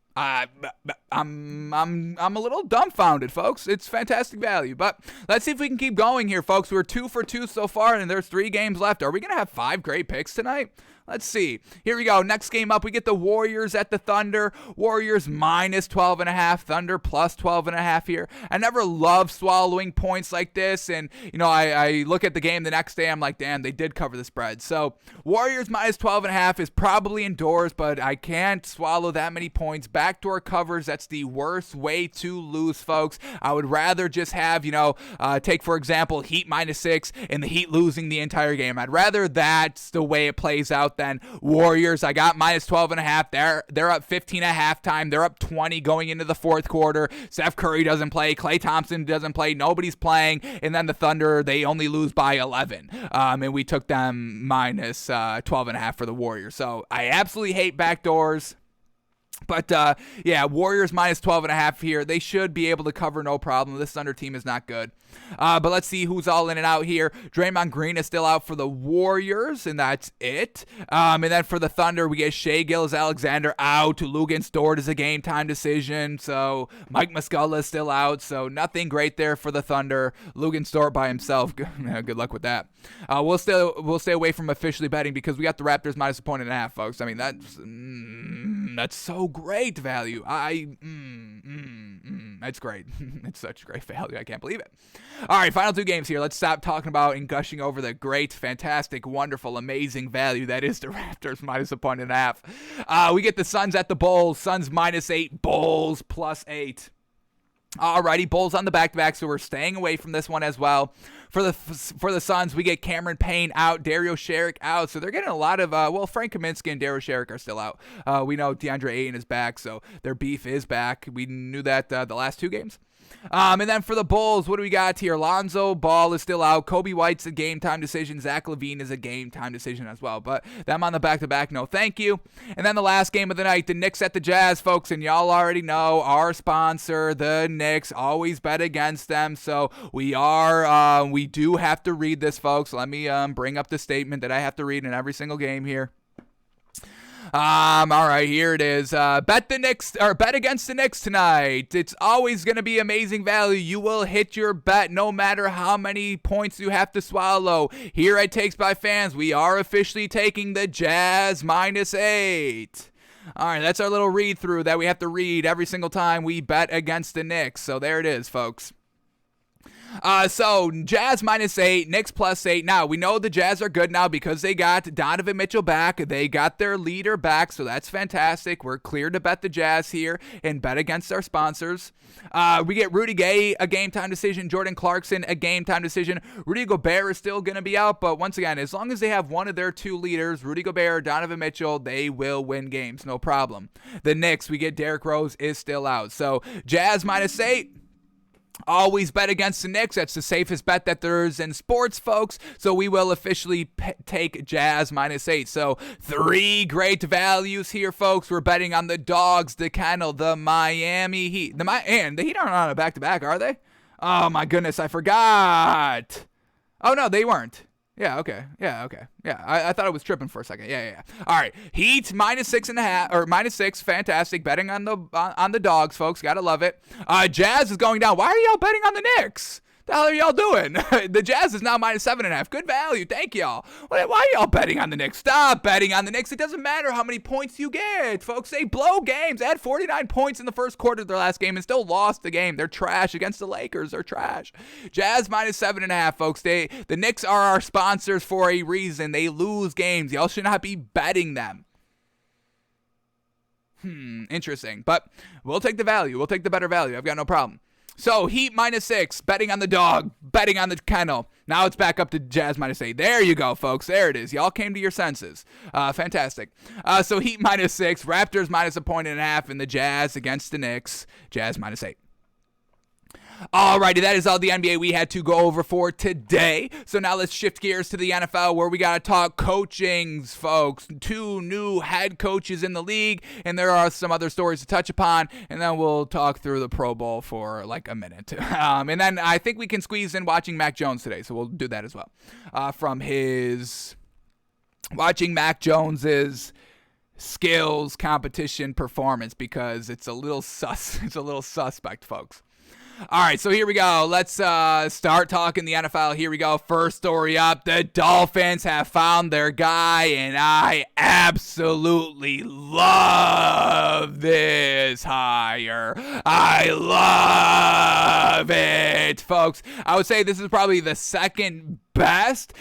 I'm a little dumbfounded, folks. It's fantastic value, but let's see if we can keep going here, folks. We're 2 for 2 so far, and there's 3 games left. Are we gonna have 5 great picks tonight? Let's see. Here we go. Next game up, we get the Warriors at the Thunder. Warriors minus 12.5. Thunder plus 12.5 here. I never love swallowing points like this. And, I look at the game the next day. I'm like, damn, they did cover the spread. So Warriors minus 12.5 is probably indoors, but I can't swallow that many points. Backdoor covers, that's the worst way to lose, folks. I would rather just have, take, for example, Heat minus 6 and the Heat losing the entire game. I'd rather that's the way it plays out. Then Warriors, I got minus 12.5. They're up 15 at halftime. They're up 20 going into the fourth quarter. Steph Curry doesn't play. Klay Thompson doesn't play. Nobody's playing. And then the Thunder, they only lose by 11. And we took them minus 12.5 for the Warriors. So I absolutely hate backdoors. But, Warriors minus 12.5 here. They should be able to cover no problem. This Thunder team is not good. But let's see who's all in and out here. Draymond Green is still out for the Warriors, and that's it. And then for the Thunder, we get Shai Gilgeous-Alexander out. Luguentz Dort is a game-time decision. So Mike Muscala is still out. So nothing great there for the Thunder. Luguentz Dort by himself. Good luck with that. We'll stay away from officially betting because we got the Raptors minus 1.5, folks. I mean, that's so great value. It's great. It's such great value. I can't believe it. All right, final 2 games here. Let's stop talking about and gushing over the great, fantastic, wonderful, amazing value that is the Raptors minus 1.5. We get the Suns at the Bulls. Suns minus 8. Bulls plus 8. Alrighty, Bulls on the back-to-back, so we're staying away from this one as well. For the Suns, we get Cameron Payne out, Dario Saric out, so they're getting a lot of, Frank Kaminsky and Dario Saric are still out. We know DeAndre Ayton is back, so their beef is back. We knew that the last 2 games. And then for the Bulls, what do we got here? Lonzo Ball is still out. Kobe White's a game-time decision. Zach LaVine is a game-time decision as well. But them on the back-to-back, no thank you. And then the last game of the night, the Knicks at the Jazz, folks. And y'all already know our sponsor, the Knicks, always bet against them. So we do have to read this, folks. Let me bring up the statement that I have to read in every single game here. All right, here it is. Bet against the Knicks tonight. It's always going to be amazing value. You will hit your bet no matter how many points you have to swallow. Here at Takes by Fans, we are officially taking the Jazz minus 8. All right, that's our little read through that we have to read every single time we bet against the Knicks. So there it is, folks. So Jazz -8, Knicks +8. Now, we know the Jazz are good now because they got Donovan Mitchell back. They got their leader back, so that's fantastic. We're clear to bet the Jazz here and bet against our sponsors. We get Rudy Gay, a game-time decision. Jordan Clarkson, a game-time decision. Rudy Gobert is still going to be out, but once again, as long as they have one of their two leaders, Rudy Gobert, Donovan Mitchell, they will win games, no problem. The Knicks, we get Derrick Rose is still out. So Jazz -8. Always bet against the Knicks. That's the safest bet that there is in sports, folks. So we will officially take Jazz -8. So 3 great values here, folks. We're betting on the Dogs, the Kennel, the Miami Heat. And the Heat aren't on a back-to-back, are they? Oh, my goodness, I forgot. Oh, no, they weren't. Yeah, okay. Yeah, I thought I was tripping for a second. Yeah. All right, Heat -6.5 or -6. Fantastic. Betting on the Dogs, folks. Gotta love it. Jazz is going down. Why are y'all betting on the Knicks? The hell are y'all doing? The Jazz is now -7.5. Good value. Thank y'all. Why are y'all betting on the Knicks? Stop betting on the Knicks. It doesn't matter how many points you get, folks. They blow games. They had 49 points in the first quarter of their last game and still lost the game. They're trash against the Lakers. They're trash. Jazz -7.5, folks. The Knicks are our sponsors for a reason. They lose games. Y'all should not be betting them. Interesting. But we'll take the value. We'll take the better value. I've got no problem. So, Heat -6, betting on the Dog, betting on the Kennel. Now it's back up to Jazz -8. There you go, folks. There it is. Y'all came to your senses. Fantastic. So, Heat -6, Raptors -1.5, and the Jazz against the Knicks. Jazz -8. Alrighty, that is all the NBA we had to go over for today. So now let's shift gears to the NFL where we got to talk coachings, folks. 2 new head coaches in the league, and there are some other stories to touch upon, and then we'll talk through the Pro Bowl for like a minute. And then I think we can squeeze in watching Mack Jones today, so we'll do that as well. Watching Mack Jones's skills, competition, performance, because it's a little sus. It's a little suspect, folks. All right, so here we go. Let's start talking the NFL. Here we go. First story up. The Dolphins have found their guy, and I absolutely love this hire. I love it, folks. I would say this is probably the second best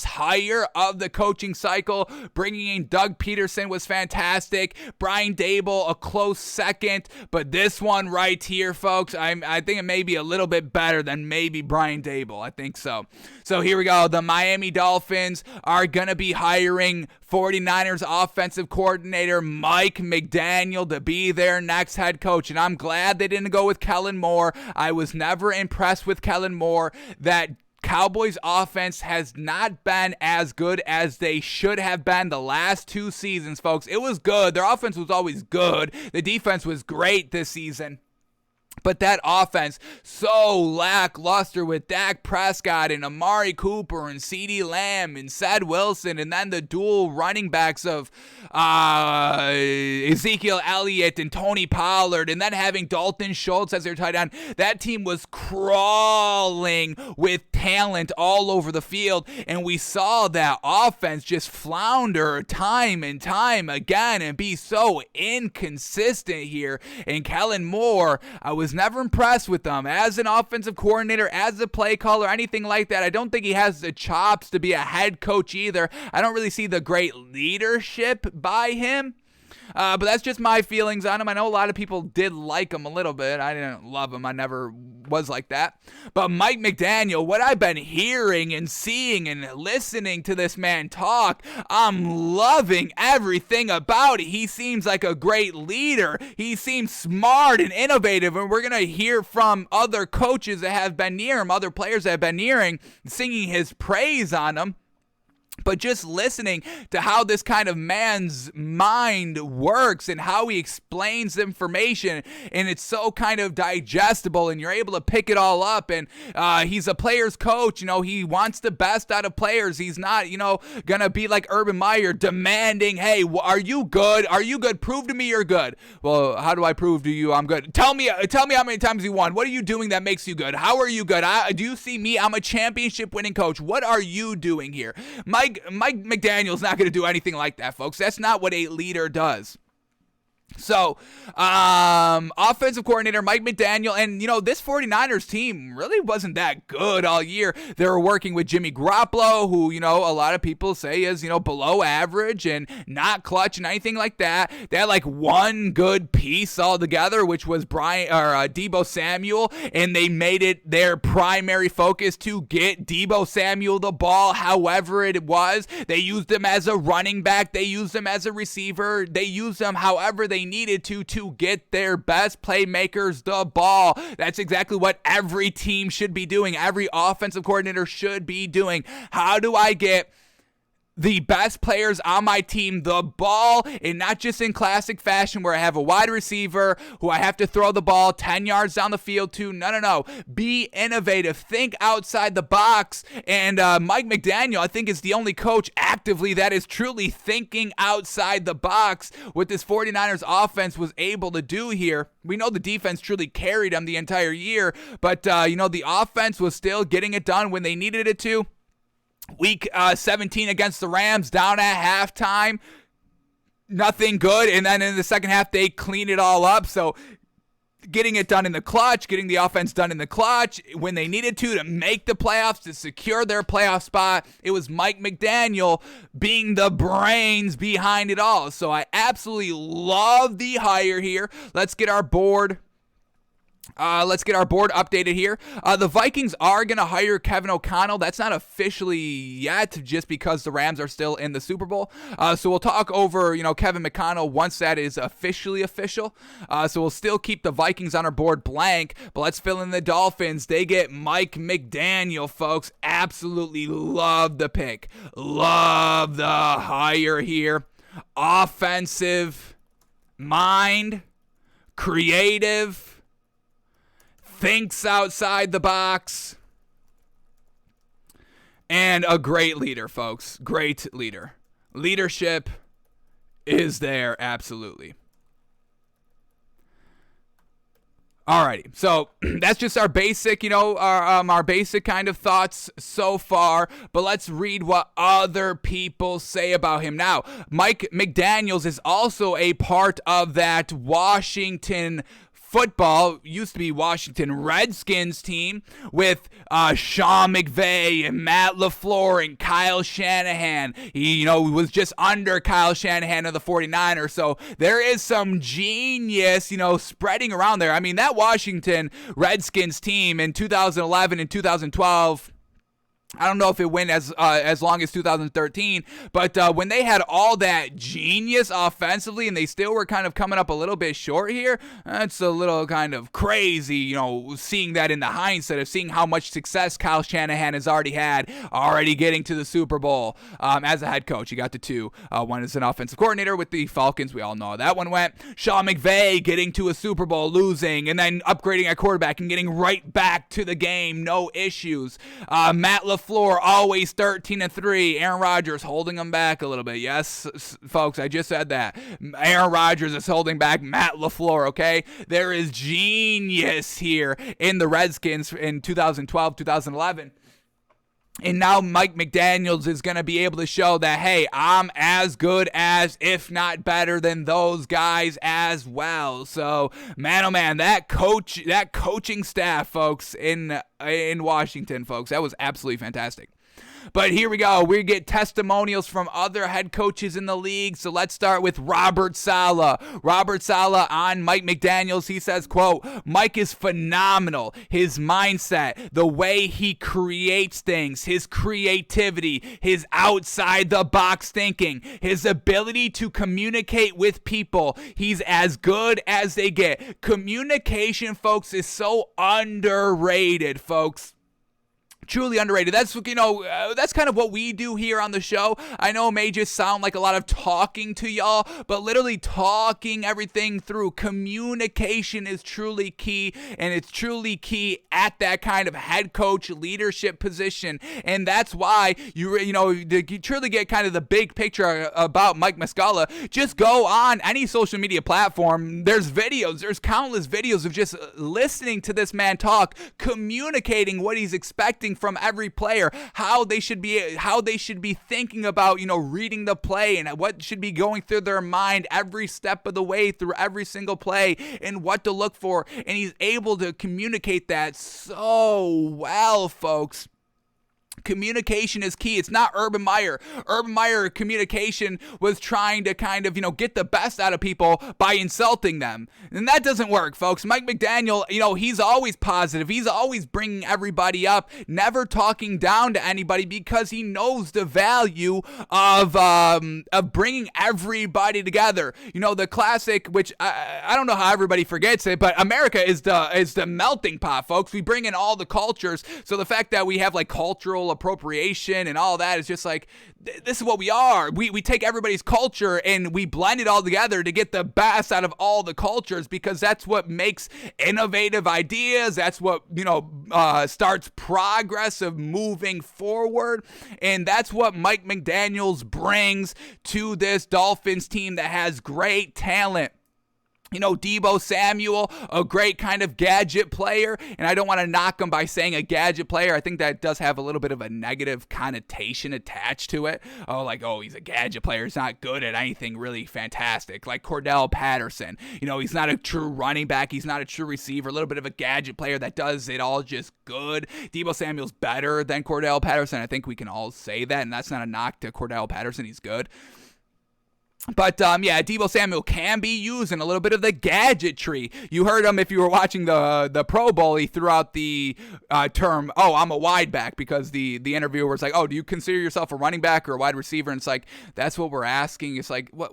hire of the coaching cycle. Bringing in Doug Peterson was fantastic. Brian Daboll, a close second, but this one right here, folks, I think it may be a little bit better than maybe Brian Daboll. I think so. So here we go. The Miami Dolphins are going to be hiring 49ers offensive coordinator Mike McDaniel to be their next head coach, and I'm glad they didn't go with Kellen Moore. I was never impressed with Kellen Moore. That Cowboys offense has not been as good as they should have been the last 2 seasons, folks. It was good. Their offense was always good. The defense was great this season. But that offense, so lackluster with Dak Prescott and Amari Cooper and CeeDee Lamb and Ced Wilson, and then the dual running backs of Ezekiel Elliott and Tony Pollard, and then having Dalton Schultz as their tight end. That team was crawling with talent all over the field, and we saw that offense just flounder time and time again and be so inconsistent here. And Kellen Moore, I was never impressed with them as an offensive coordinator, as a play caller, anything like that. I don't think he has the chops to be a head coach either. I don't really see the great leadership by him. But that's just my feelings on him. I know a lot of people did like him a little bit. I didn't love him. I never was like that. But Mike McDaniel, what I've been hearing and seeing and listening to this man talk, I'm loving everything about it. He seems like a great leader. He seems smart and innovative. And we're going to hear from other coaches that have been near him, other players that have been near him, singing his praise on him. But just listening to how this kind of man's mind works and how he explains information, and it's so kind of digestible and you're able to pick it all up. And he's a player's coach. You know, he wants the best out of players. He's not, going to be like Urban Meyer demanding, hey, are you good? Are you good? Prove to me you're good. Well, how do I prove to you I'm good? Tell me how many times you won. What are you doing that makes you good? How are you good? Do you see me? I'm a championship winning coach. What are you doing here? Mike McDaniel's not going to do anything like that, folks. That's not what a leader does. So, offensive coordinator Mike McDaniel, and, this 49ers team really wasn't that good all year. They were working with Jimmy Garoppolo, who, a lot of people say is, below average and not clutch and anything like that. They had like one good piece altogether, which was Deebo Samuel, and they made it their primary focus to get Deebo Samuel the ball however it was. They used him as a running back. They used him as a receiver. They used him however they needed to get their best playmakers the ball. That's exactly what every team should be doing. Every offensive coordinator should be doing. How do I get the best players on my team the ball, and not just in classic fashion where I have a wide receiver who I have to throw the ball 10 yards down the field to? No. Be innovative. Think outside the box. And Mike McDaniel, I think, is the only coach actively that is truly thinking outside the box. What this 49ers offense was able to do here. We know the defense truly carried them the entire year, but, the offense was still getting it done when they needed it to. Week 17 against the Rams, down at halftime, nothing good, and then in the second half, they clean it all up. So getting it done in the clutch, getting the offense done in the clutch when they needed to make the playoffs, to secure their playoff spot, it was Mike McDaniel being the brains behind it all. So I absolutely love the hire here. Let's get our board updated here. The Vikings are going to hire Kevin O'Connell. That's not officially yet, just because the Rams are still in the Super Bowl. So we'll talk over, Kevin McConnell once that is officially official. So we'll still keep the Vikings on our board blank, but let's fill in the Dolphins. They get Mike McDaniel, folks. Absolutely love the pick. Love the hire here. Offensive mind, creative, thinks outside the box, and a great leader, folks. Great leader. Leadership is there, absolutely. Alrighty, so that's just our basic, our basic kind of thoughts so far, but let's read what other people say about him. Now, Mike McDaniels is also a part of that Washington football, used to be Washington Redskins team with Sean McVay and Matt LaFleur and Kyle Shanahan. He, was just under Kyle Shanahan of the 49ers. So there is some genius, spreading around there. I mean, that Washington Redskins team in 2011 and 2012, I don't know if it went as long as 2013, but when they had all that genius offensively and they still were kind of coming up a little bit short here, that's a little kind of crazy, seeing that in the hindsight of seeing how much success Kyle Shanahan has already had, already getting to the Super Bowl as a head coach. He got to two. One as an offensive coordinator with the Falcons. We all know how that one went. Sean McVay getting to a Super Bowl, losing, and then upgrading at quarterback and getting right back to the game. No issues. Matt LaFleur, always 13-3. Aaron Rodgers holding them back a little bit. Yes, folks, I just said that. Aaron Rodgers is holding back Matt LaFleur, okay? There is genius here in the Redskins in 2012, 2011. And now Mike McDaniels is going to be able to show that, hey, I'm as good as, if not better than those guys as well. So, man, oh man, that coaching staff, folks, in Washington, folks, that was absolutely fantastic. But here we go. We get testimonials from other head coaches in the league. So let's start with Robert Saleh. Robert Saleh on Mike McDaniels. He says, quote, Mike is phenomenal. His mindset, the way he creates things, his creativity, his outside the box thinking, his ability to communicate with people. He's as good as they get. Communication, folks, is so underrated, folks. Truly underrated. That's that's kind of what we do here on the show. I know it may just sound like a lot of talking to y'all, but literally talking everything through. Communication is truly key, and it's truly key at that kind of head coach leadership position. And that's why you truly get kind of the big picture about Mike Muscala. Just go on any social media platform. There's countless videos of just listening to this man talk, communicating what he's expecting from every player, how they should be thinking about, reading the play and what should be going through their mind every step of the way through every single play and what to look for. And he's able to communicate that so well, folks. Communication is key. It's not Urban Meyer. Urban Meyer communication was trying to kind of, get the best out of people by insulting them. And that doesn't work, folks. Mike McDaniel, he's always positive. He's always bringing everybody up, never talking down to anybody because he knows the value of bringing everybody together. The classic, which I don't know how everybody forgets it, but America is the melting pot, folks. We bring in all the cultures. So the fact that we have like cultural appropriation and all that is just like, this is what we are. We take everybody's culture and we blend it all together to get the best out of all the cultures, because that's what makes innovative ideas. That's what, starts progress of moving forward. And that's what Mike McDaniels brings to this Dolphins team that has great talent. Deebo Samuel, a great kind of gadget player, and I don't want to knock him by saying a gadget player. I think that does have a little bit of a negative connotation attached to it. He's a gadget player. He's not good at anything really fantastic. Like Cordell Patterson. He's not a true running back. He's not a true receiver. A little bit of a gadget player that does it all just good. Deebo Samuel's better than Cordell Patterson. I think we can all say that, and that's not a knock to Cordell Patterson. He's good. But, Deebo Samuel can be used in a little bit of the gadgetry. You heard him if you were watching the Pro Bowl. He threw out the term, I'm a wide back, because the interviewer was like, do you consider yourself a running back or a wide receiver? And it's like, that's what we're asking. It's like, what?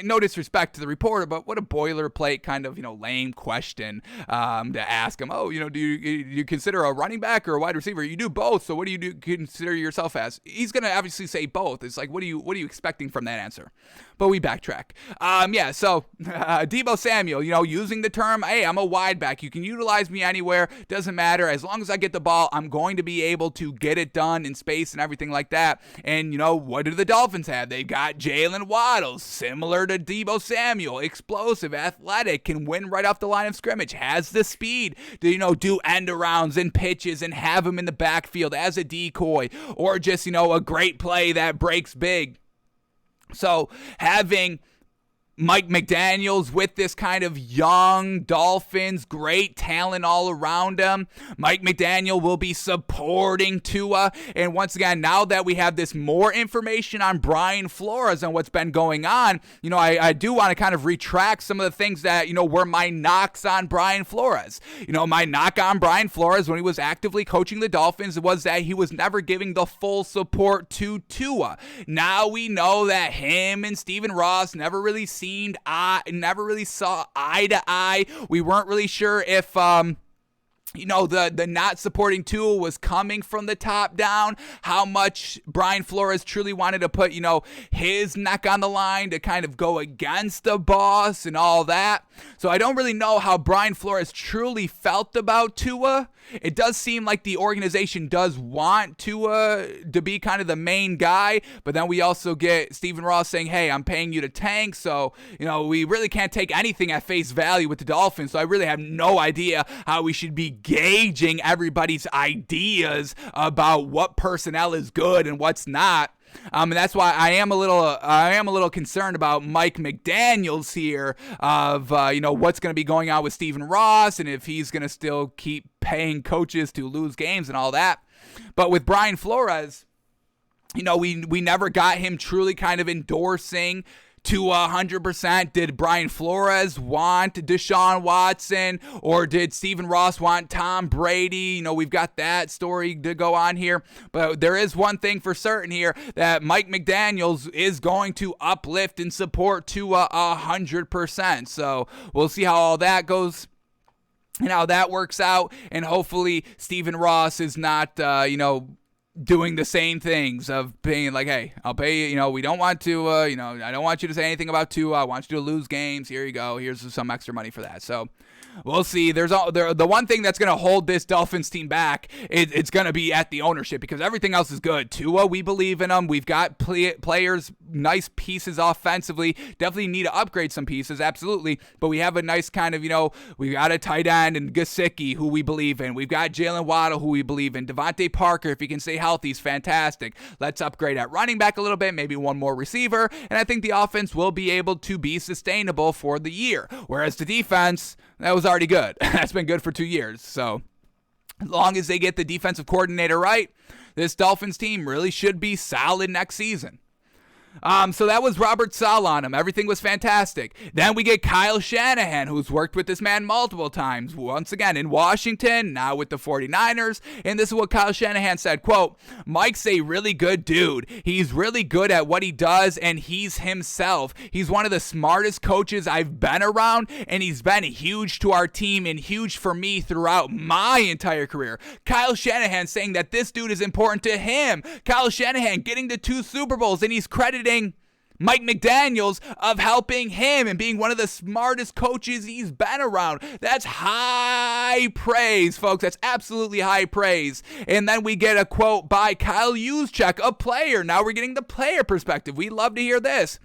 No disrespect to the reporter, but what a boilerplate kind of, lame question to ask him. Do you consider a running back or a wide receiver? You do both, so what do you consider yourself as? He's going to obviously say both. It's like, what are you expecting from that answer? But we backtrack. So Deebo Samuel, using the term, hey, I'm a wide back. You can utilize me anywhere. Doesn't matter. As long as I get the ball, I'm going to be able to get it done in space and everything like that. And, what do the Dolphins have? They've got Jalen Waddle, similar to Deebo Samuel, explosive, athletic, can win right off the line of scrimmage, has the speed to, do end arounds and pitches and have him in the backfield as a decoy, or just, a great play that breaks big. So having Mike McDaniels with this kind of young Dolphins, great talent all around him. Mike McDaniel will be supporting Tua. And once again, now that we have this more information on Brian Flores and what's been going on, I do want to kind of retract some of the things that, were my knocks on Brian Flores. My knock on Brian Flores when he was actively coaching the Dolphins was that he was never giving the full support to Tua. Now we know that him and Stephen Ross never really saw eye to eye. We weren't really sure if the not supporting Tua was coming from the top down, how much Brian Flores truly wanted to put, his neck on the line to kind of go against the boss and all that. So I don't really know how Brian Flores truly felt about Tua. It does seem like the organization does want Tua to be kind of the main guy, but then we also get Stephen Ross saying, hey, I'm paying you to tank, so, we really can't take anything at face value with the Dolphins, so I really have no idea how we should be gauging everybody's ideas about what personnel is good and what's not. And that's why I am a little concerned about Mike McDaniels here of, what's going to be going on with Stephen Ross and if he's going to still keep paying coaches to lose games and all that. But with Brian Flores, we never got him truly kind of endorsing to 100%. Did Brian Flores want Deshaun Watson, or did Stephen Ross want Tom Brady? We've got that story to go on here. But there is one thing for certain here, that Mike McDaniels is going to uplift and support to 100%. So we'll see how all that goes and how that works out. And hopefully Stephen Ross is not, doing the same things of being like, hey, I'll pay you, we don't want to, I don't want you to say anything about Tua. I want you to lose games. Here you go. Here's some extra money for that. So we'll see. The one thing that's going to hold this Dolphins team back, it's going to be at the ownership, because everything else is good. Tua, we believe in him. We've got players, nice pieces offensively. Definitely need to upgrade some pieces, absolutely. But we have a nice kind of, we've got a tight end and Gesicki, who we believe in. We've got Jalen Waddle, who we believe in. Devontae Parker, if he can stay healthy, is fantastic. Let's upgrade at running back a little bit, maybe one more receiver, and I think the offense will be able to be sustainable for the year. Whereas the defense, that was already good. That's been good for 2 years. So as long as they get the defensive coordinator right, this Dolphins team really should be solid next season. So that was Robert Saleh on him. Everything was fantastic. Then we get Kyle Shanahan, who's worked with this man multiple times. Once again in Washington, now with the 49ers. And this is what Kyle Shanahan said, quote, "Mike's a really good dude. He's really good at what he does, and he's himself. He's one of the smartest coaches I've been around, and he's been huge to our team and huge for me throughout my entire career." Kyle Shanahan saying that this dude is important to him. Kyle Shanahan getting the 2 Super Bowls, and he's crediting Mike McDaniels of helping him and being one of the smartest coaches he's been around. That's high praise, folks. That's absolutely high praise. And then we get a quote by Kyle Juszczyk, a player. Now we're getting the player perspective. We love to hear this.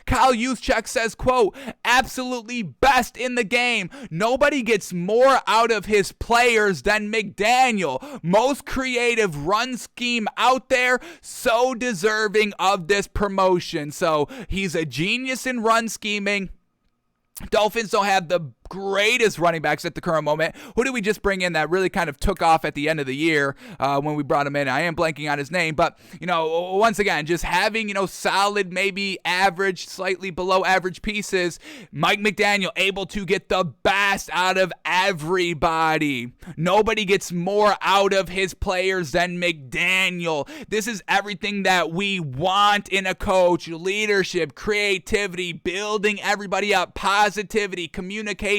Kyle Juszczyk says, quote, "Absolutely best in the game. Nobody gets more out of his players than McDaniel. Most creative run scheme out there. So deserving of this promotion." So he's a genius in run scheming. Dolphins don't have the greatest running backs at the current moment. Who did we just bring in that really kind of took off at the end of the year when we brought him in? I am blanking on his name, but, once again, just having, solid, maybe average, slightly below average pieces. Mike McDaniel able to get the best out of everybody. Nobody gets more out of his players than McDaniel. This is everything that we want in a coach: leadership, creativity, building everybody up, positivity, communication,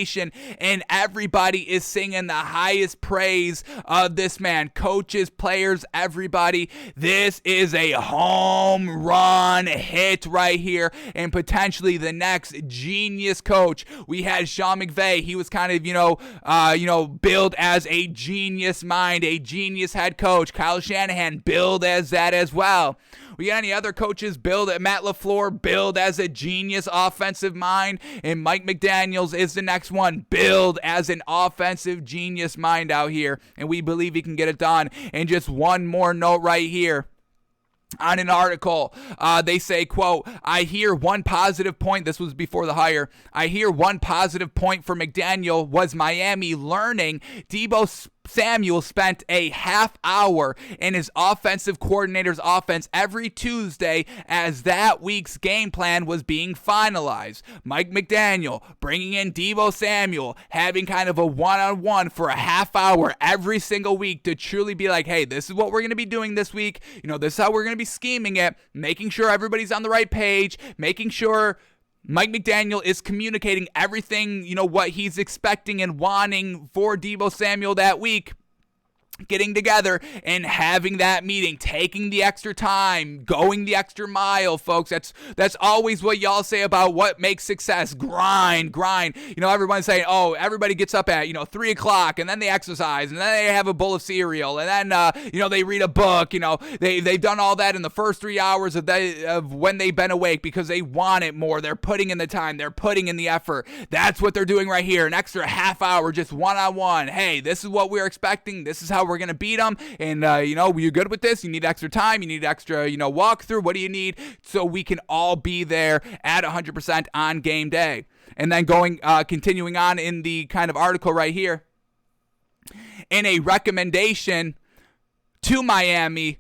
and everybody is singing the highest praise of this man. Coaches, players, everybody. This is a home run hit right here, and potentially the next genius coach. We had Sean McVay. He was kind of, billed as a genius mind, a genius head coach. Kyle Shanahan billed as that as well. We got any other coaches billed at Matt LaFleur, billed as a genius offensive mind, and Mike McDaniels is the next one, billed as an offensive genius mind out here, and we believe he can get it done. And just one more note right here. On an article, they say, quote, "I hear one positive point," this was before the hire, "I hear one positive point for McDaniel was Miami learning Deebo Samuel spent a half hour in his offensive coordinator's offense every Tuesday as that week's game plan was being finalized. Mike McDaniel bringing in Deebo Samuel, having kind of a one-on-one for a half hour every single week to truly be like, hey, this is what we're going to be doing this week. This is how we're going to be scheming it, making sure everybody's on the right page, making sure Mike McDaniel is communicating everything, what he's expecting and wanting for Deebo Samuel that week. Getting together and having that meeting, taking the extra time, going the extra mile, folks. That's always what y'all say about what makes success. Grind. Everyone's saying, oh, everybody gets up at 3 o'clock and then they exercise and then they have a bowl of cereal and then they read a book. They've done all that in the first 3 hours of when they've been awake because they want it more. They're putting in the time. They're putting in the effort. That's what they're doing right here. An extra half hour, just one-on-one. Hey, this is what we're expecting. This is how we're going to beat them. And, you're good with this. You need extra time. You need extra, walkthrough. What do you need? So we can all be there at 100% on game day. And then continuing on in the kind of article right here, in a recommendation to Miami,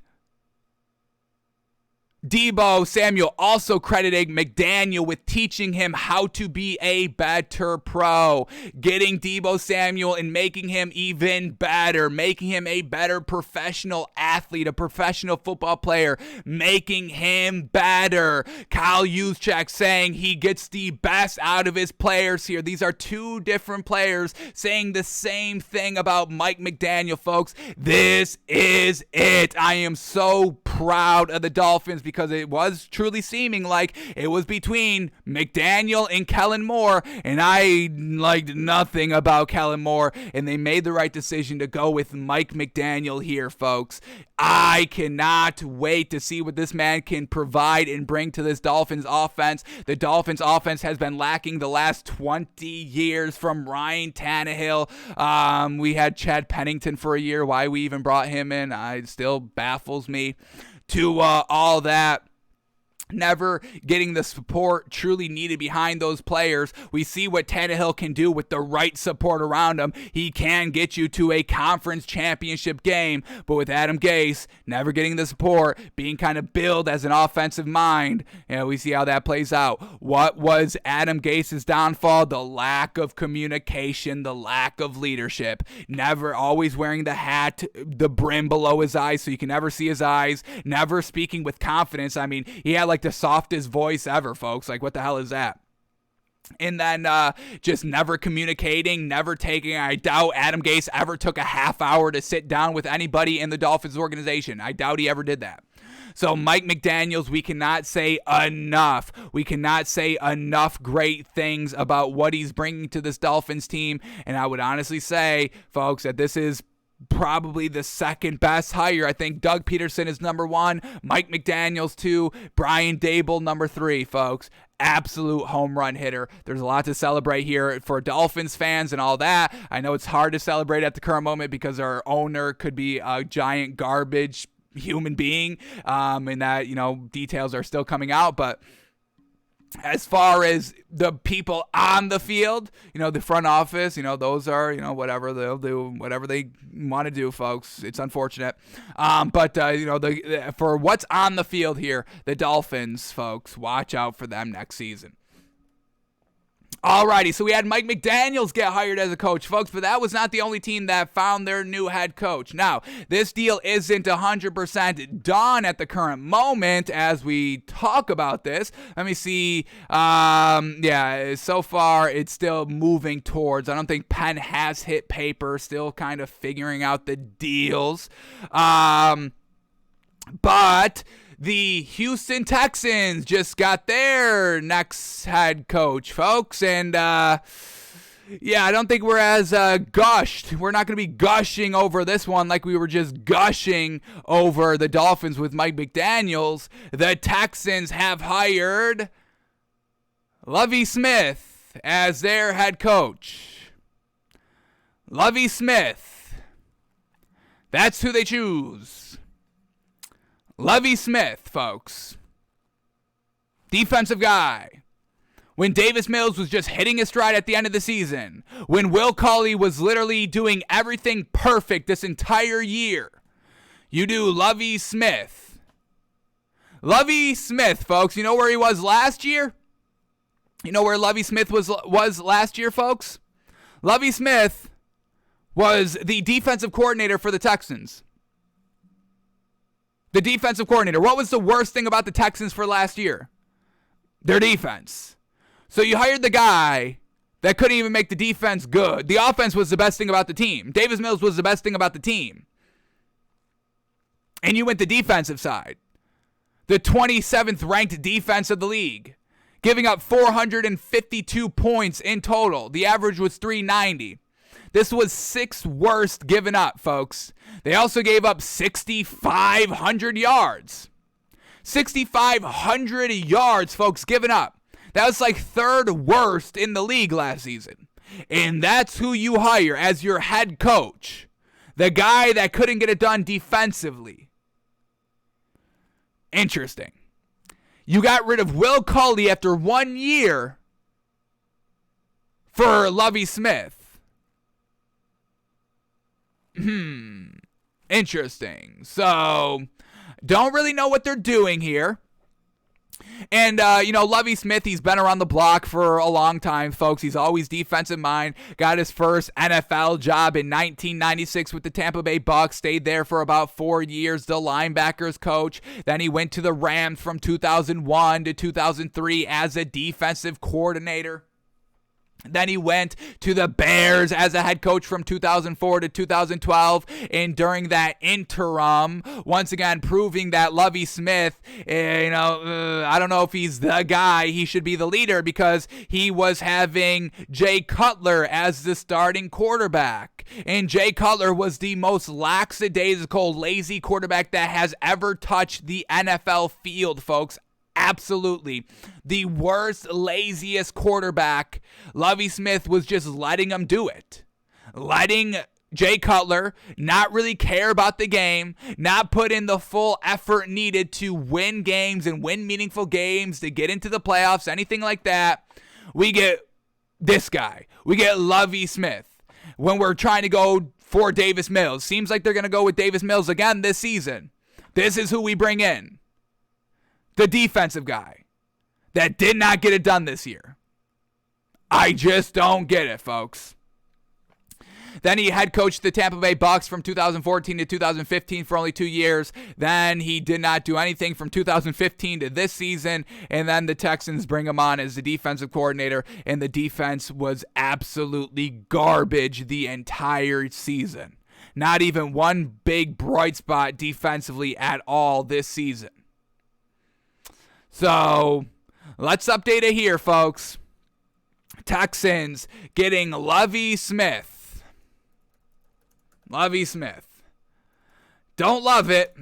Deebo Samuel also crediting McDaniel with teaching him how to be a better pro, getting Deebo Samuel and making him even better, making him a better professional athlete, a professional football player, making him better. Kyle Juszczyk saying he gets the best out of his players here. These are two different players saying the same thing about Mike McDaniel, folks. This is it. I am so proud of the Dolphins because it was truly seeming like it was between McDaniel and Kellen Moore, and I liked nothing about Kellen Moore, and they made the right decision to go with Mike McDaniel here, folks. I cannot wait to see what this man can provide and bring to this Dolphins offense. The Dolphins offense has been lacking the last 20 years from Ryan Tannehill. We had Chad Pennington for a year. Why we even brought him in, it still baffles me. To all that. Never getting the support truly needed behind those players. We see what Tannehill can do with the right support around him. He can get you to a conference championship game, but with Adam Gase never getting the support, being kind of billed as an offensive mind, we see how that plays out. What was Adam Gase's downfall? The lack of communication, the lack of leadership. Never, always wearing the hat, the brim below his eyes so you can never see his eyes. Never speaking with confidence. I mean, he had like the softest voice ever, folks. Like, what the hell is that? And then just never communicating, never taking. I doubt Adam Gase ever took a half hour to sit down with anybody in the Dolphins organization. I doubt he ever did that. So Mike McDaniels, we cannot say enough. We cannot say enough great things about what he's bringing to this Dolphins team. And I would honestly say, folks, that this is probably the second best hire. I think Doug Peterson is number one, Mike McDaniels 2, Brian Daboll number 3, folks. Absolute home run hitter. There's a lot to celebrate here for Dolphins fans and all that. I know it's hard to celebrate at the current moment because our owner could be a giant garbage human being, and that, details are still coming out, but as far as the people on the field, the front office, those are, whatever they'll do, whatever they want to do, folks. It's unfortunate. But for what's on the field here, the Dolphins, folks, watch out for them next season. Alrighty, so we had Mike McDaniels get hired as a coach, folks, but that was not the only team that found their new head coach. Now, this deal isn't 100% done at the current moment as we talk about this. Let me see. So far it's still moving towards. I don't think pen has hit paper, still kind of figuring out the deals. But the Houston Texans just got their next head coach, folks, and I don't think we're as gushed. We're not going to be gushing over this one like we were just gushing over the Dolphins with Mike McDaniels. The Texans have hired Lovie Smith as their head coach. Lovie Smith. That's who they choose. Lovie Smith, folks. Defensive guy. When Davis Mills was just hitting his stride at the end of the season. When Will Cauley was literally doing everything perfect this entire year. You do Lovie Smith. Lovie Smith, folks. You know where he was last year? You know where Lovie Smith was last year, folks? Lovie Smith was the defensive coordinator for the Texans. The defensive coordinator. What was the worst thing about the Texans for last year? Their defense. So you hired the guy that couldn't even make the defense good. The offense was the best thing about the team. Davis Mills was the best thing about the team. And you went the defensive side. The 27th ranked defense of the league. Giving up 452 points in total. The average was 390. This was 6th worst given up, folks. They also gave up 6,500 yards. 6,500 yards, folks, given up. That was like 3rd worst in the league last season. And that's who you hire as your head coach. The guy that couldn't get it done defensively. Interesting. You got rid of Will Cauley after 1 year for Lovie Smith. Interesting. So, don't really know what they're doing here. And, Lovie Smith, he's been around the block for a long time, folks. He's always defensive mind. Got his first NFL job in 1996 with the Tampa Bay Bucks. Stayed there for about 4 years, the linebackers coach. Then he went to the Rams from 2001 to 2003 as a defensive coordinator. Then he went to the Bears as a head coach from 2004 to 2012. And during that interim, once again, proving that Lovie Smith, I don't know if he's the guy. He should be the leader because he was having Jay Cutler as the starting quarterback. And Jay Cutler was the most lackadaisical, lazy quarterback that has ever touched the NFL field, folks. Absolutely. The worst, laziest quarterback. Lovie Smith was just letting him do it. Letting Jay Cutler not really care about the game, not put in the full effort needed to win games and win meaningful games, to get into the playoffs, anything like that. We get this guy. We get Lovie Smith. When we're trying to go for Davis Mills. Seems like they're going to go with Davis Mills again this season. This is who we bring in. The defensive guy that did not get it done this year. I just don't get it, folks. Then he head coached the Tampa Bay Bucks from 2014 to 2015 for only 2 years. Then he did not do anything from 2015 to this season. And then the Texans bring him on as the defensive coordinator. And the defense was absolutely garbage the entire season. Not even one big bright spot defensively at all this season. So, let's update it here, folks. Texans getting Lovie Smith. Lovie Smith. Don't love it.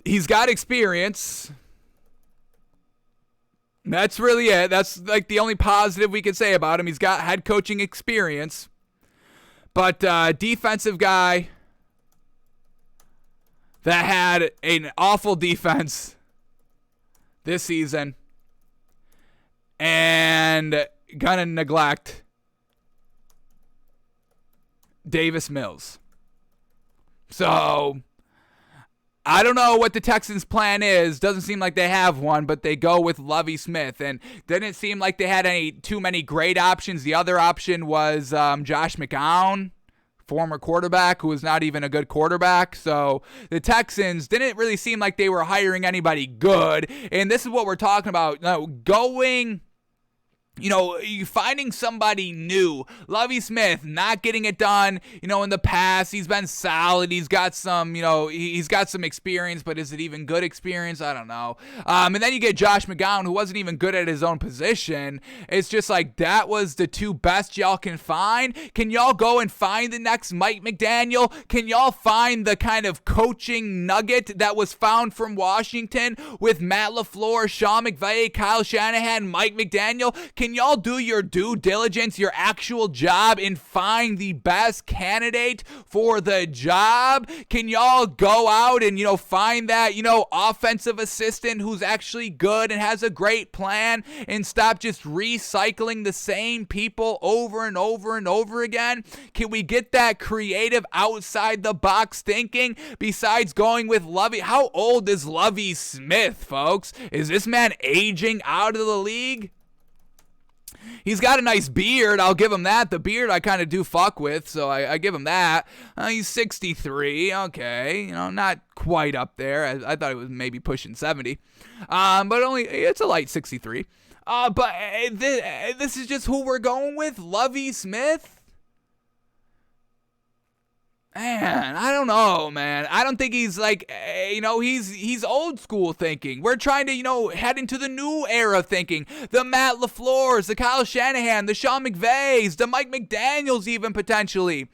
He's got experience. That's really it. That's like the only positive we can say about him. He's got head coaching experience. But defensive guy that had an awful defense this season and gonna neglect Davis Mills. So, I don't know what the Texans' plan is. Doesn't seem like they have one, but they go with Lovie Smith. And didn't seem like they had too many great options. The other option was Josh McCown, former quarterback who was not even a good quarterback. So the Texans didn't really seem like they were hiring anybody good. And this is what we're talking about. Finding somebody new. Lovie Smith not getting it done, in the past. He's been solid. He's got some, he's got some experience, but is it even good experience? I don't know. And then you get Josh McCown, who wasn't even good at his own position. It's just like, that was the two best y'all can find. Can y'all go and find the next Mike McDaniel? Can y'all find the kind of coaching nugget that was found from Washington with Matt LaFleur, Sean McVay, Kyle Shanahan, Mike McDaniel? Can y'all do your due diligence, your actual job, and find the best candidate for the job? Can y'all go out and, find that, offensive assistant who's actually good and has a great plan, and stop just recycling the same people over and over and over again? Can we get that creative, outside the box thinking besides going with Lovie? How old is Lovie Smith, folks? Is this man aging out of the league? He's got a nice beard. I'll give him that. The beard I kind of do fuck with, so I give him that. He's 63. Okay. Not quite up there. I thought he was maybe pushing 70. But it's a light 63. But this is just who we're going with. Lovie Smith. Man, I don't know, man. I don't think he's he's old school thinking. We're trying to, head into the new era thinking. The Matt LaFleurs, the Kyle Shanahan, the Sean McVays, the Mike McDaniels even potentially.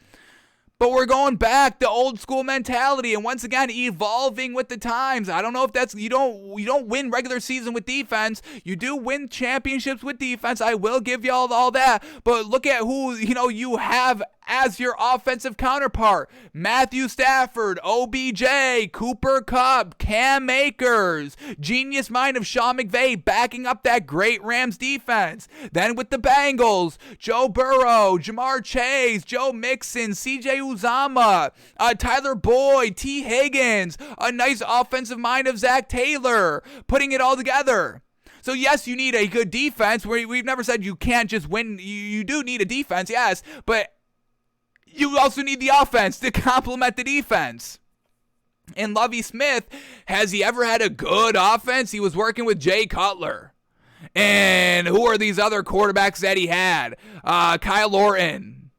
But we're going back to old school mentality and once again evolving with the times. I don't know if that's you don't win regular season with defense. You do win championships with defense. I will give y'all all that. But look at who you have as your offensive counterpart. Matthew Stafford, OBJ, Cooper Kupp, Cam Akers, genius mind of Sean McVay backing up that great Rams defense. Then with the Bengals, Joe Burrow, Jamar Chase, Joe Mixon, CJ Uzomah, Tyler Boyd, T. Higgins, a nice offensive mind of Zach Taylor, putting it all together. So yes, you need a good defense. We've never said you can't just win. You do need a defense, yes, but you also need the offense to complement the defense. And Lovie Smith, has he ever had a good offense? He was working with Jay Cutler. And who are these other quarterbacks that he had? Kyle Orton,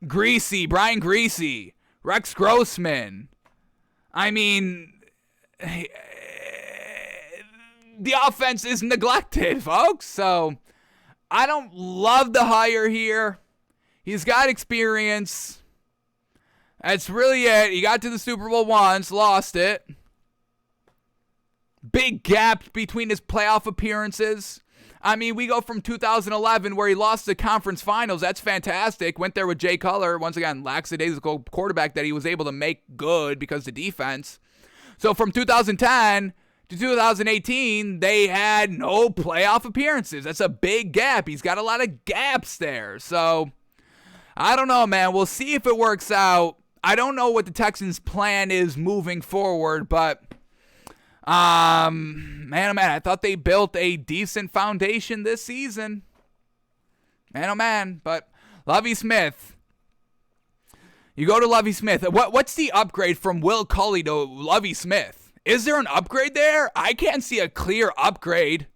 Brian Greasy, Rex Grossman. I mean, the offense is neglected, folks. So I don't love the hire here. He's got experience. That's really it. He got to the Super Bowl once, lost it. Big gap between his playoff appearances. I mean, we go from 2011 where he lost the conference finals. That's fantastic. Went there with Jay Cutler. Once again, lackadaisical quarterback that he was able to make good because of the defense. So from 2010 to 2018, they had no playoff appearances. That's a big gap. He's got a lot of gaps there. So I don't know, man. We'll see if it works out. I don't know what the Texans' plan is moving forward, but man, oh man, I thought they built a decent foundation this season. Man, oh man, but Lovie Smith. You go to Lovie Smith. What's the upgrade from Will Culley to Lovie Smith? Is there an upgrade there? I can't see a clear upgrade.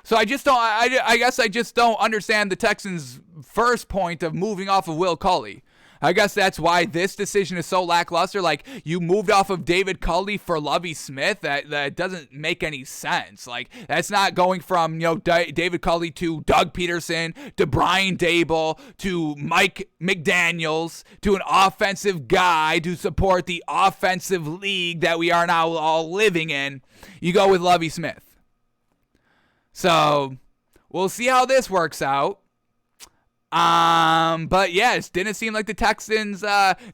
So I just don't. I guess I just don't understand the Texans' first point of moving off of Will Culley. I guess that's why this decision is so lackluster. Like, you moved off of David Culley for Lovie Smith. That doesn't make any sense. Like, that's not going from, David Culley to Doug Peterson to Brian Dable to Mike McDaniels to an offensive guy to support the offensive league that we are now all living in. You go with Lovie Smith. So we'll see how this works out. But yeah, it didn't seem like the Texans,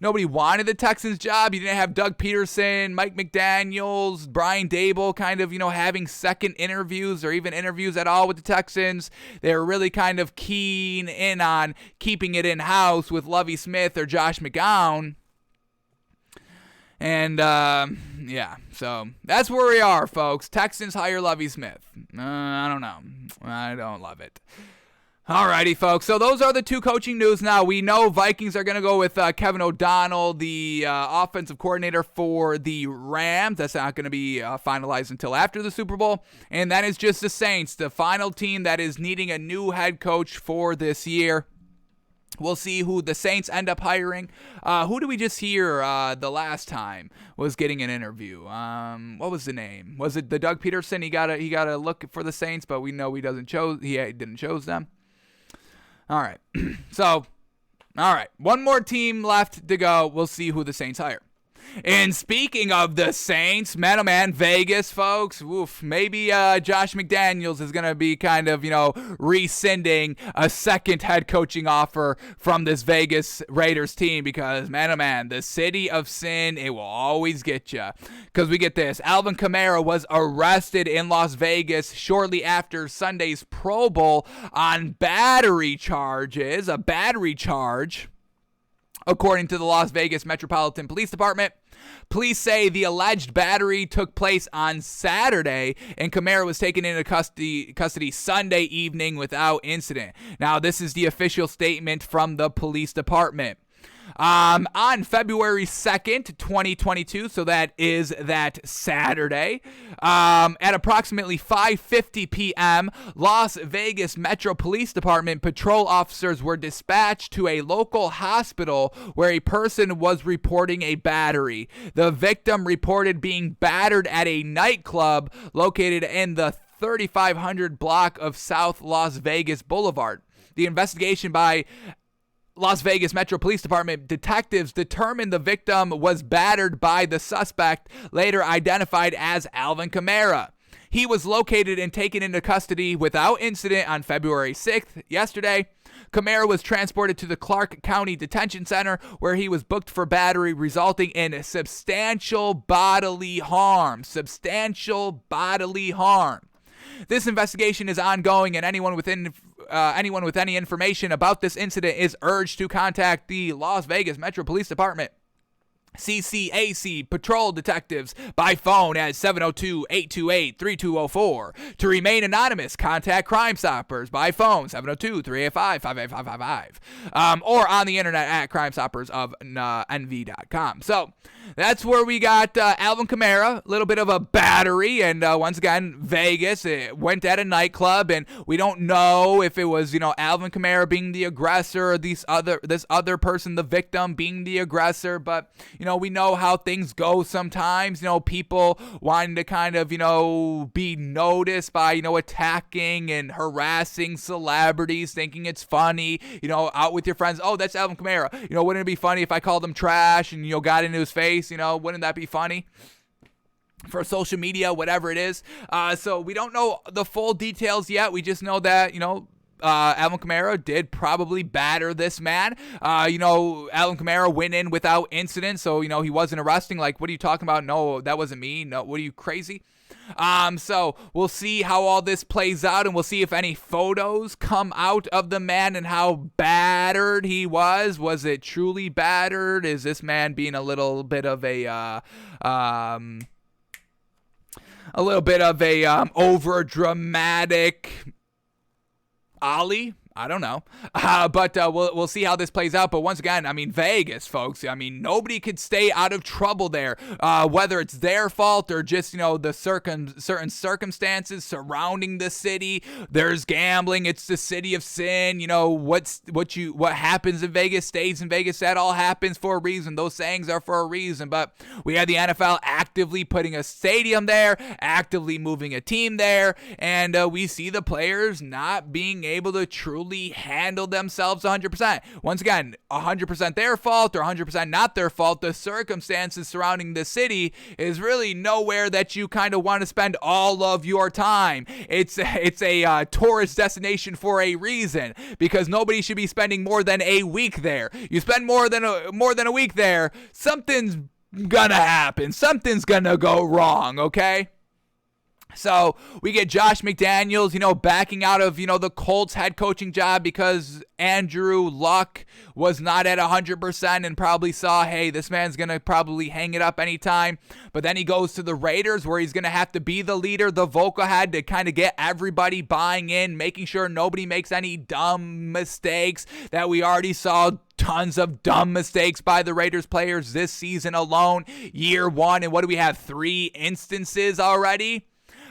nobody wanted the Texans job. You didn't have Doug Peterson, Mike McDaniels, Brian Dable kind of, having second interviews or even interviews at all with the Texans. They were really kind of keen in on keeping it in-house with Lovie Smith or Josh McCown. And, yeah, so that's where we are, folks. Texans hire Lovie Smith. I don't know. I don't love it. Alrighty, folks. So those are the two coaching news. Now, we know Vikings are going to go with Kevin O'Donnell, the offensive coordinator for the Rams. That's not going to be finalized until after the Super Bowl. And that is just the Saints, the final team that is needing a new head coach for this year. We'll see who the Saints end up hiring. Who did we just hear the last time was getting an interview? What was the name? Was it the Doug Peterson? He got a look for the Saints, but we know he didn't chose them. All right. So, all right. One more team left to go. We'll see who the Saints hire. And speaking of the Saints, man, Vegas, folks, maybe Josh McDaniels is going to be kind of, rescinding a second head coaching offer from this Vegas Raiders team because, man, the city of sin, it will always get you. Because we get this. Alvin Kamara was arrested in Las Vegas shortly after Sunday's Pro Bowl on battery charges, a battery charge. According to the Las Vegas Metropolitan Police Department, police say the alleged battery took place on Saturday, and Kamara was taken into custody Sunday evening without incident. Now, this is the official statement from the police department. On February 2nd, 2022, so that is that Saturday, at approximately 5:50 p.m., Las Vegas Metro Police Department patrol officers were dispatched to a local hospital where a person was reporting a battery. The victim reported being battered at a nightclub located in the 3500 block of South Las Vegas Boulevard. The investigation by Las Vegas Metro Police Department detectives determined the victim was battered by the suspect, later identified as Alvin Kamara. He was located and taken into custody without incident on February 6th, yesterday. Kamara was transported to the Clark County Detention Center, where he was booked for battery resulting in substantial bodily harm. Substantial bodily harm. This investigation is ongoing, and anyone with any information about this incident is urged to contact the Las Vegas Metro Police Department CCAC patrol detectives by phone at 702-828-3204. To remain anonymous, contact Crime Stoppers by phone 702-385-58555 or on the internet at crimestoppersofnv.com. So that's where we got Alvin Kamara, a little bit of a battery, and once again, Vegas, it went at a nightclub, and we don't know if it was, Alvin Kamara being the aggressor or this other person, the victim, being the aggressor, but, we know how things go sometimes, people wanting to kind of, be noticed by, attacking and harassing celebrities, thinking it's funny, out with your friends. Oh, that's Alvin Kamara. Wouldn't it be funny if I called him trash and, got into his face? Wouldn't that be funny? For social media, whatever it is. So we don't know the full details yet. We just know that, Alvin Kamara did probably batter this man. Alvin Kamara went in without incident, so, he wasn't arresting. Like, what are you talking about? No, that wasn't me. No, what are you, crazy? So we'll see how all this plays out, and we'll see if any photos come out of the man and how battered he was. Was it truly battered? Is this man being a little bit of a over dramatic Ollie? I don't know. But we'll see how this plays out. But once again, Vegas, folks, nobody could stay out of trouble there, whether it's their fault or just, the certain circumstances surrounding the city. There's gambling. It's the city of sin. What happens in Vegas stays in Vegas. That all happens for a reason. Those sayings are for a reason. But we had the NFL actively putting a stadium there, actively moving a team there, and we see the players not being able to truly handle themselves 100%. Once again, 100% their fault or 100% not their fault. The circumstances surrounding the city is really nowhere that you kind of want to spend all of your time. It's a tourist destination for a reason, because nobody should be spending more than a week there. You spend more than a week there, something's gonna happen. Something's gonna go wrong, okay? So we get Josh McDaniels, backing out of, the Colts head coaching job because Andrew Luck was not at 100% and probably saw, hey, this man's going to probably hang it up anytime. But then he goes to the Raiders, where he's going to have to be the leader, the vocal head, to kind of get everybody buying in, making sure nobody makes any dumb mistakes that we already saw. Tons of dumb mistakes by the Raiders players this season alone, year one. And what do we have? 3 instances already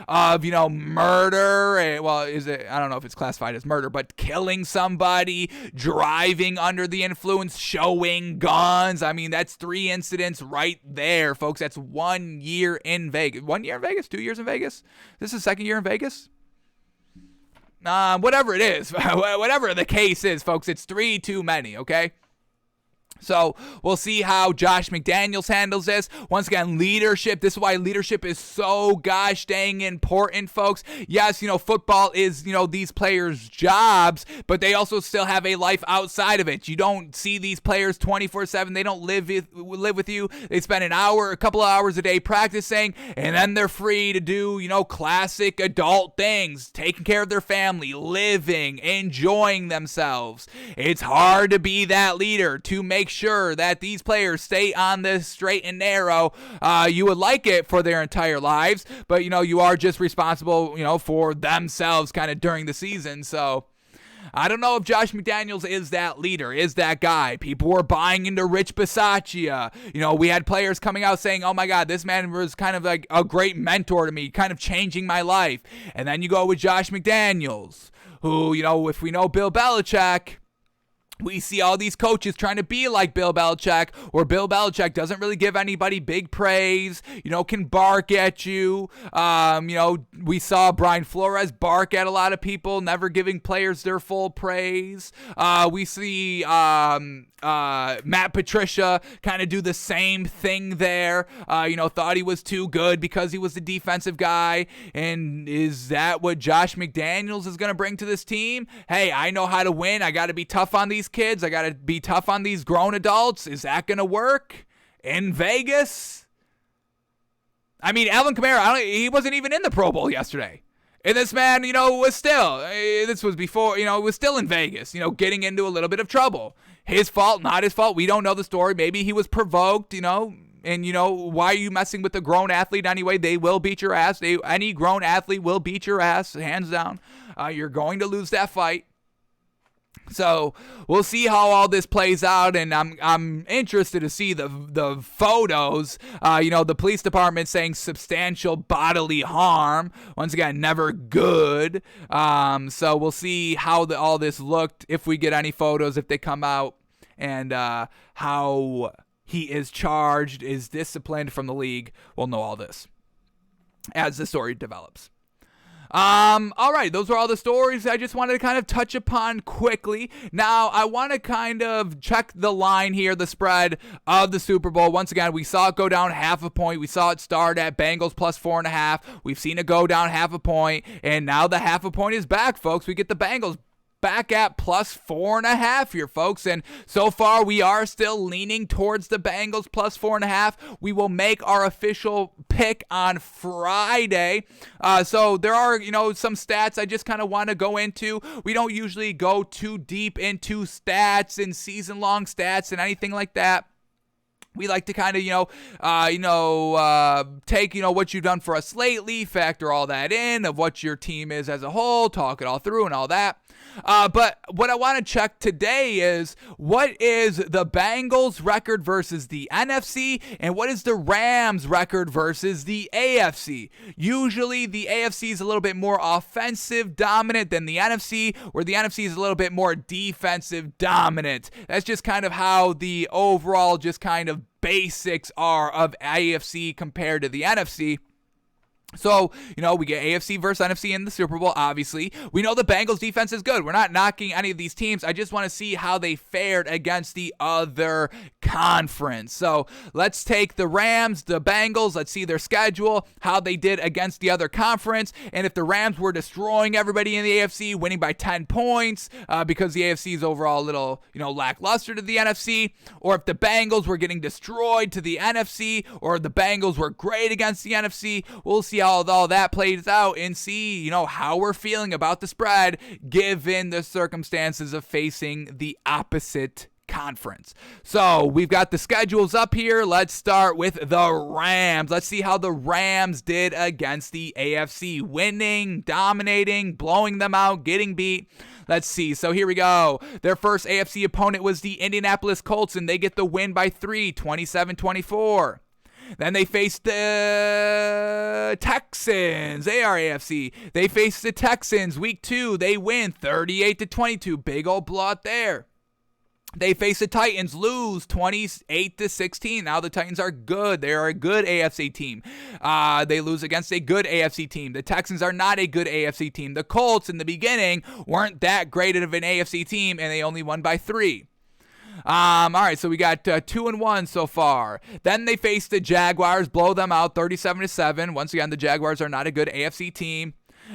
of, murder. Well, I don't know if it's classified as murder, but killing somebody, driving under the influence, showing guns. That's 3 incidents right there, folks. That's 1 year in Vegas. 1 year in Vegas? 2 years in Vegas? This is 2nd year in Vegas? Whatever it is, whatever the case is, folks, it's 3 too many, okay? So we'll see how Josh McDaniels handles this. Once again, leadership. This is why leadership is so gosh dang important, folks. Yes, football is, these players' jobs, but they also still have a life outside of it. You don't see these players 24/7. They don't live with you. They spend a couple of hours a day practicing, and then they're free to do, classic adult things, taking care of their family, living, enjoying themselves. It's hard to be that leader, to make sure that these players stay on this straight and narrow. You would like it for their entire lives, but you are just responsible, for themselves kind of during the season. So I don't know if Josh McDaniels is that leader, is that guy. People were buying into Rich Bisaccia. We had players coming out saying, oh my God, this man was kind of like a great mentor to me, kind of changing my life. And then you go with Josh McDaniels, who, if we know Bill Belichick, We see all these coaches trying to be like Bill Belichick, where Bill Belichick doesn't really give anybody big praise, can bark at you. We saw Brian Flores bark at a lot of people, never giving players their full praise. We see Matt Patricia kind of do the same thing there. Thought he was too good because he was the defensive guy. And is that what Josh McDaniels is going to bring to this team? Hey, I know how to win. I got to be tough on these kids. I got to be tough on these grown adults. Is that going to work in Vegas? I mean, Alvin Kamara, he wasn't even in the Pro Bowl yesterday. And this man, was still, this was before, was still in Vegas, getting into a little bit of trouble. His fault, not his fault. We don't know the story. Maybe he was provoked, and why are you messing with a grown athlete anyway? They will beat your ass. Any grown athlete will beat your ass, hands down. You're going to lose that fight. So we'll see how all this plays out, and I'm interested to see the photos. The police department saying substantial bodily harm. Once again, never good. So we'll see how all this looked, if we get any photos, if they come out, and how he is charged, is disciplined from the league. We'll know all this as the story develops. All right, those are all the stories I just wanted to kind of touch upon quickly. Now, I want to kind of check the line here, the spread of the Super Bowl. Once again, we saw it go down half a point. We saw it start at Bengals plus 4.5. We've seen it go down half a point, and now the half a point is back, folks. We get the Bengals back at plus 4.5 here, folks. And so far, we are still leaning towards the Bengals plus 4.5. We will make our official pick on Friday. So there are, some stats I just kind of want to go into. We don't usually go too deep into stats and season-long stats and anything like that. We like to kind of, take, what you've done for us lately, factor all that in of what your team is as a whole, talk it all through and all that. But what I want to check today is, what is the Bengals record versus the NFC, and what is the Rams record versus the AFC? Usually the AFC is a little bit more offensive dominant than the NFC, where the NFC is a little bit more defensive dominant. That's just kind of how the overall just kind of basics are of AFC compared to the NFC. So, we get AFC versus NFC in the Super Bowl, obviously. We know the Bengals defense is good. We're not knocking any of these teams. I just want to see how they fared against the other conference. So, let's take the Rams, the Bengals. Let's see their schedule, how they did against the other conference. And if the Rams were destroying everybody in the AFC, winning by 10 points, because the AFC is overall a little, lackluster to the NFC, or if the Bengals were getting destroyed to the NFC, or the Bengals were great against the NFC, we'll see how all that plays out and see, how we're feeling about the spread given the circumstances of facing the opposite conference. So we've got the schedules up here. Let's start with the Rams. Let's see how the Rams did against the AFC, winning, dominating, blowing them out, getting beat. Let's see. So here we go. Their first AFC opponent was the Indianapolis Colts, and they get the win by 3, 27-24. Then they faced the Texans. They are AFC. They faced the Texans week 2. They win 38-22. Big old blowout there. They face the Titans, lose 28-16. Now the Titans are good. They are a good AFC team. They lose against a good AFC team. The Texans are not a good AFC team. The Colts in the beginning weren't that great of an AFC team, and they only won by 3. All right, so we got 2-1 so far. Then they face the Jaguars, blow them out 37-7. Once again, the Jaguars are not a good AFC team.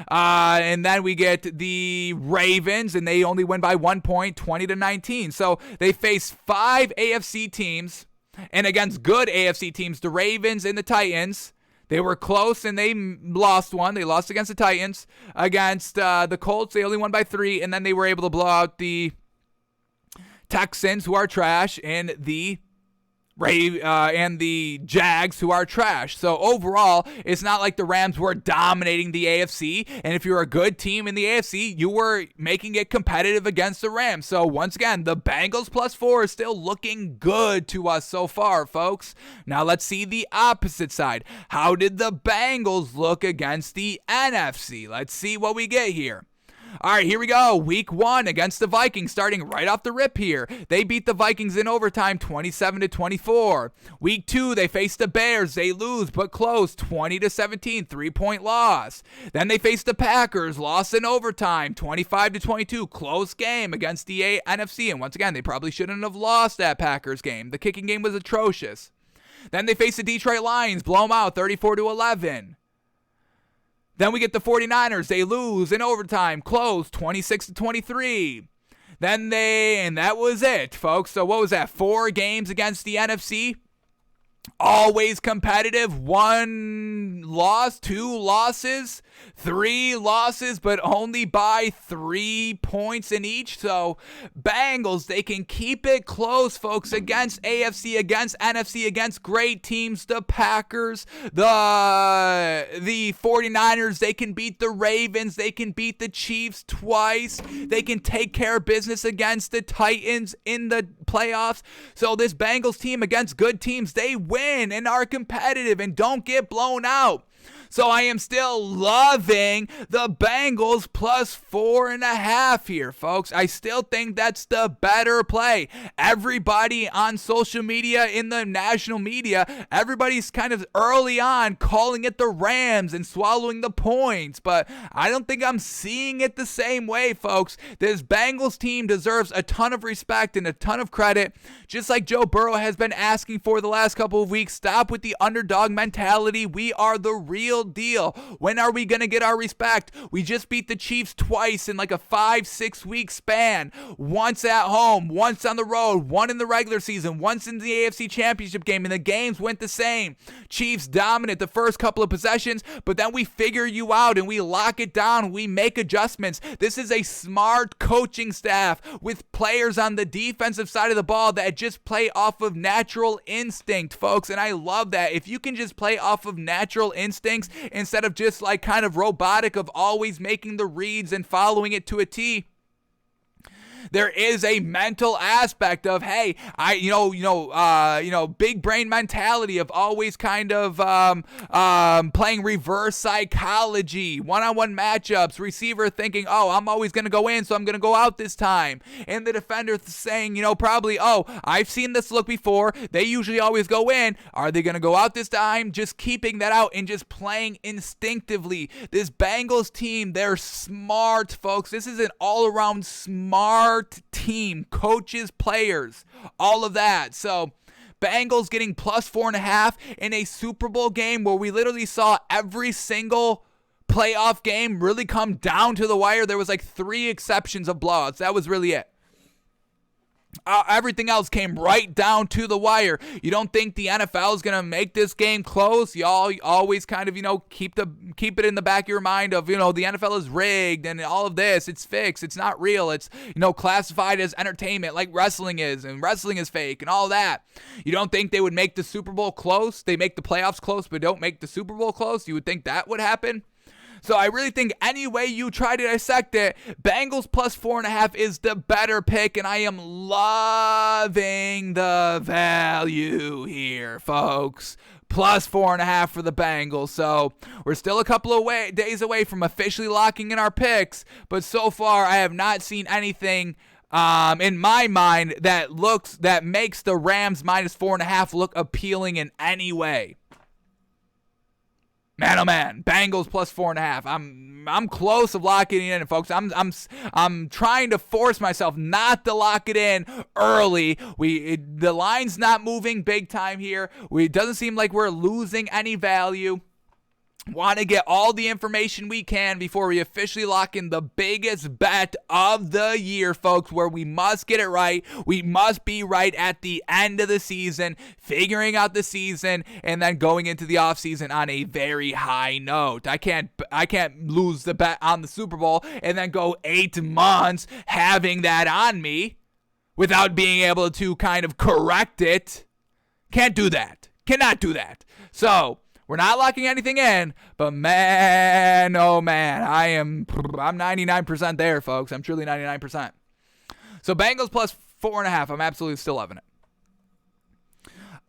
And then we get the Ravens, and they only win by 1 point, 20-19. So they face 5 AFC teams, and against good AFC teams, the Ravens and the Titans. They were close, and they lost one. They lost against the Titans. Against the Colts, they only won by 3, and then they were able to blow out the Texans, who are trash, and the Jags, who are trash. So overall, it's not like the Rams were dominating the AFC, and if you're a good team in the AFC, you were making it competitive against the Rams. So once again, the Bengals plus 4 is still looking good to us so far, folks. Now let's see the opposite side. How did the Bengals look against the NFC? Let's see what we get here. All right, here we go. Week 1 against the Vikings, starting right off the rip here. They beat the Vikings in overtime 27-24. Week 2, they face the Bears. They lose, but close, 20-17, 3-point loss. Then they face the Packers, lost in overtime, 25-22, close game against the NFC. And once again, they probably shouldn't have lost that Packers game. The kicking game was atrocious. Then they face the Detroit Lions, blow them out 34-11. Then we get the 49ers. They lose in overtime, close, 26-23. And that was it, folks. So what was that? 4 games against the NFC? Always competitive. 1 loss, 2 losses, 3 losses, but only by 3 points in each. So Bengals, they can keep it close, folks, against AFC, against NFC, against great teams. The Packers, the 49ers, they can beat the Ravens. They can beat the Chiefs twice. They can take care of business against the Titans in the playoffs. So this Bengals team against good teams, they win and are competitive and don't get blown out. So I am still loving the Bengals plus 4.5 here, folks. I still think that's the better play. Everybody on social media, in the national media, everybody's kind of early on calling it the Rams and swallowing the points. But I don't think I'm seeing it the same way, folks. This Bengals team deserves a ton of respect and a ton of credit. Just like Joe Burrow has been asking for the last couple of weeks, stop with the underdog mentality. We are the real deal. When are we going to get our respect? We just beat the Chiefs twice in like a 5-6 week span. Once at home, once on the road, one in the regular season, once in the AFC Championship game, and the games went the same. Chiefs dominant the first couple of possessions, but then we figure you out and we lock it down. We make adjustments. This is a smart coaching staff with players on the defensive side of the ball that just play off of natural instinct, folks, and I love that. If you can just play off of natural instincts instead of just like kind of robotic of always making the reads and following it to a T, there is a mental aspect of, hey, big brain mentality of always kind of playing reverse psychology, one-on-one matchups, receiver thinking, oh, I'm always going to go in, so I'm going to go out this time. And the defender saying, probably, oh, I've seen this look before. They usually always go in. Are they going to go out this time? Just keeping that out and just playing instinctively. This Bengals team, they're smart, folks. This is an all-around smart team, coaches, players, all of that. So Bengals getting plus 4.5 in a Super Bowl game where we literally saw every single playoff game really come down to the wire. There was like 3 exceptions of blowouts. That was really it. Everything else came right down to the wire. You don't think the NFL is going to make this game close? Y'all always kind of, keep it in the back of your mind of, the NFL is rigged and all of this. It's fixed. It's not real. It's, classified as entertainment like wrestling is, and wrestling is fake and all that. You don't think they would make the Super Bowl close? They make the playoffs close but don't make the Super Bowl close? You would think that would happen? So I really think any way you try to dissect it, Bengals plus 4.5 is the better pick, and I am loving the value here, folks. Plus 4.5 for the Bengals. So we're still a couple of days away from officially locking in our picks, but so far I have not seen anything in my mind that makes the Rams minus 4.5 look appealing in any way. Man, oh man, Bengals plus 4.5. I'm close of locking it in, folks. I'm trying to force myself not to lock it in early. The line's not moving big time here. It doesn't seem like we're losing any value. Want to get all the information we can before we officially lock in the biggest bet of the year, folks, where we must get it right. We must be right at the end of the season, figuring out the season, and then going into the offseason on a very high note. I can't lose the bet on the Super Bowl and then go 8 months having that on me without being able to kind of correct it. Can't do that. Cannot do that. So we're not locking anything in, but man, oh man, I'm 99% there, folks. I'm truly 99%. So Bengals plus 4.5. I'm absolutely still loving it.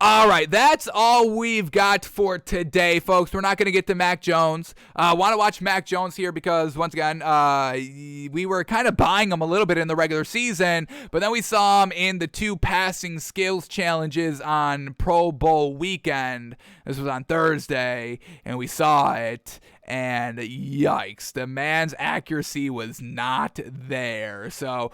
All right, that's all we've got for today, folks. We're not going to get to Mack Jones. Want to watch Mack Jones here because, once again, we were kind of buying him a little bit in the regular season, but then we saw him in the 2 passing skills challenges on Pro Bowl weekend. This was on Thursday, and we saw it. And yikes, the man's accuracy was not there. So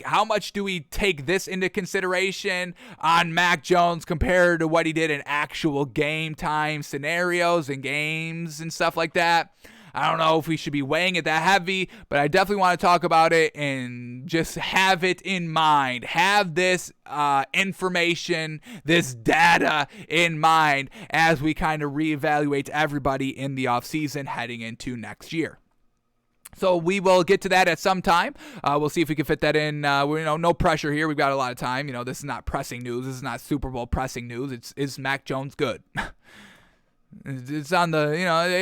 how much do we take this into consideration on Mack Jones compared to what he did in actual game time scenarios and games and stuff like that? I don't know if we should be weighing it that heavy, but I definitely want to talk about it and just have it in mind. Have this information, this data in mind as we kind of reevaluate everybody in the offseason heading into next year. So we will get to that at some time. We'll see if we can fit that in. No pressure here. We've got a lot of time. This is not pressing news. This is not Super Bowl pressing news. Is Mack Jones good? It's on the,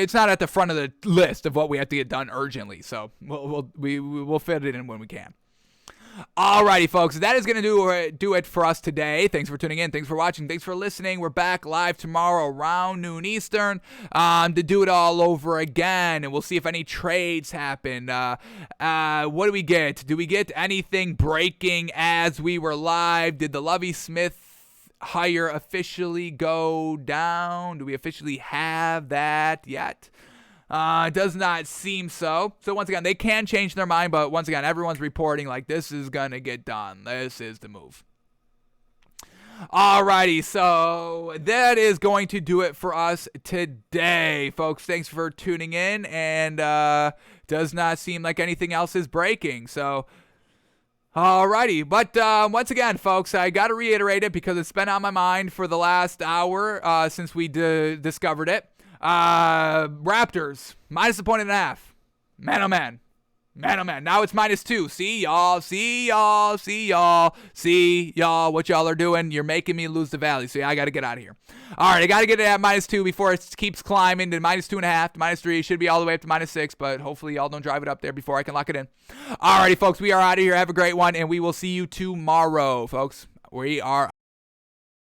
it's not at the front of the list of what we have to get done urgently. So we'll fit it in when we can. Alrighty, folks, that is going to do it for us today. Thanks for tuning in. Thanks for watching. Thanks for listening. We're back live tomorrow around noon Eastern to do it all over again, and we'll see if any trades happen. What do we get? Do we get anything breaking as we were live? Did the Lovie Smith hire officially go down? Do we officially have that yet? Does not seem so. So once again, they can change their mind, but once again, everyone's reporting like this is going to get done. This is the move. Alrighty, so that is going to do it for us today, folks. Thanks for tuning in, and does not seem like anything else is breaking. So alrighty, but once again, folks, I got to reiterate it because it's been on my mind for the last hour since we discovered it. Raptors, -1.5 points. Man, oh man. Man, oh man. Now it's -2. See y'all. What y'all are doing. You're making me lose the value. So yeah, I got to get out of here. All right, I got to get it at -2 before it keeps climbing to -2.5 to -3. Should be all the way up to -6, but hopefully y'all don't drive it up there before I can lock it in. All righty, folks, we are out of here. Have a great one, and we will see you tomorrow, folks. We are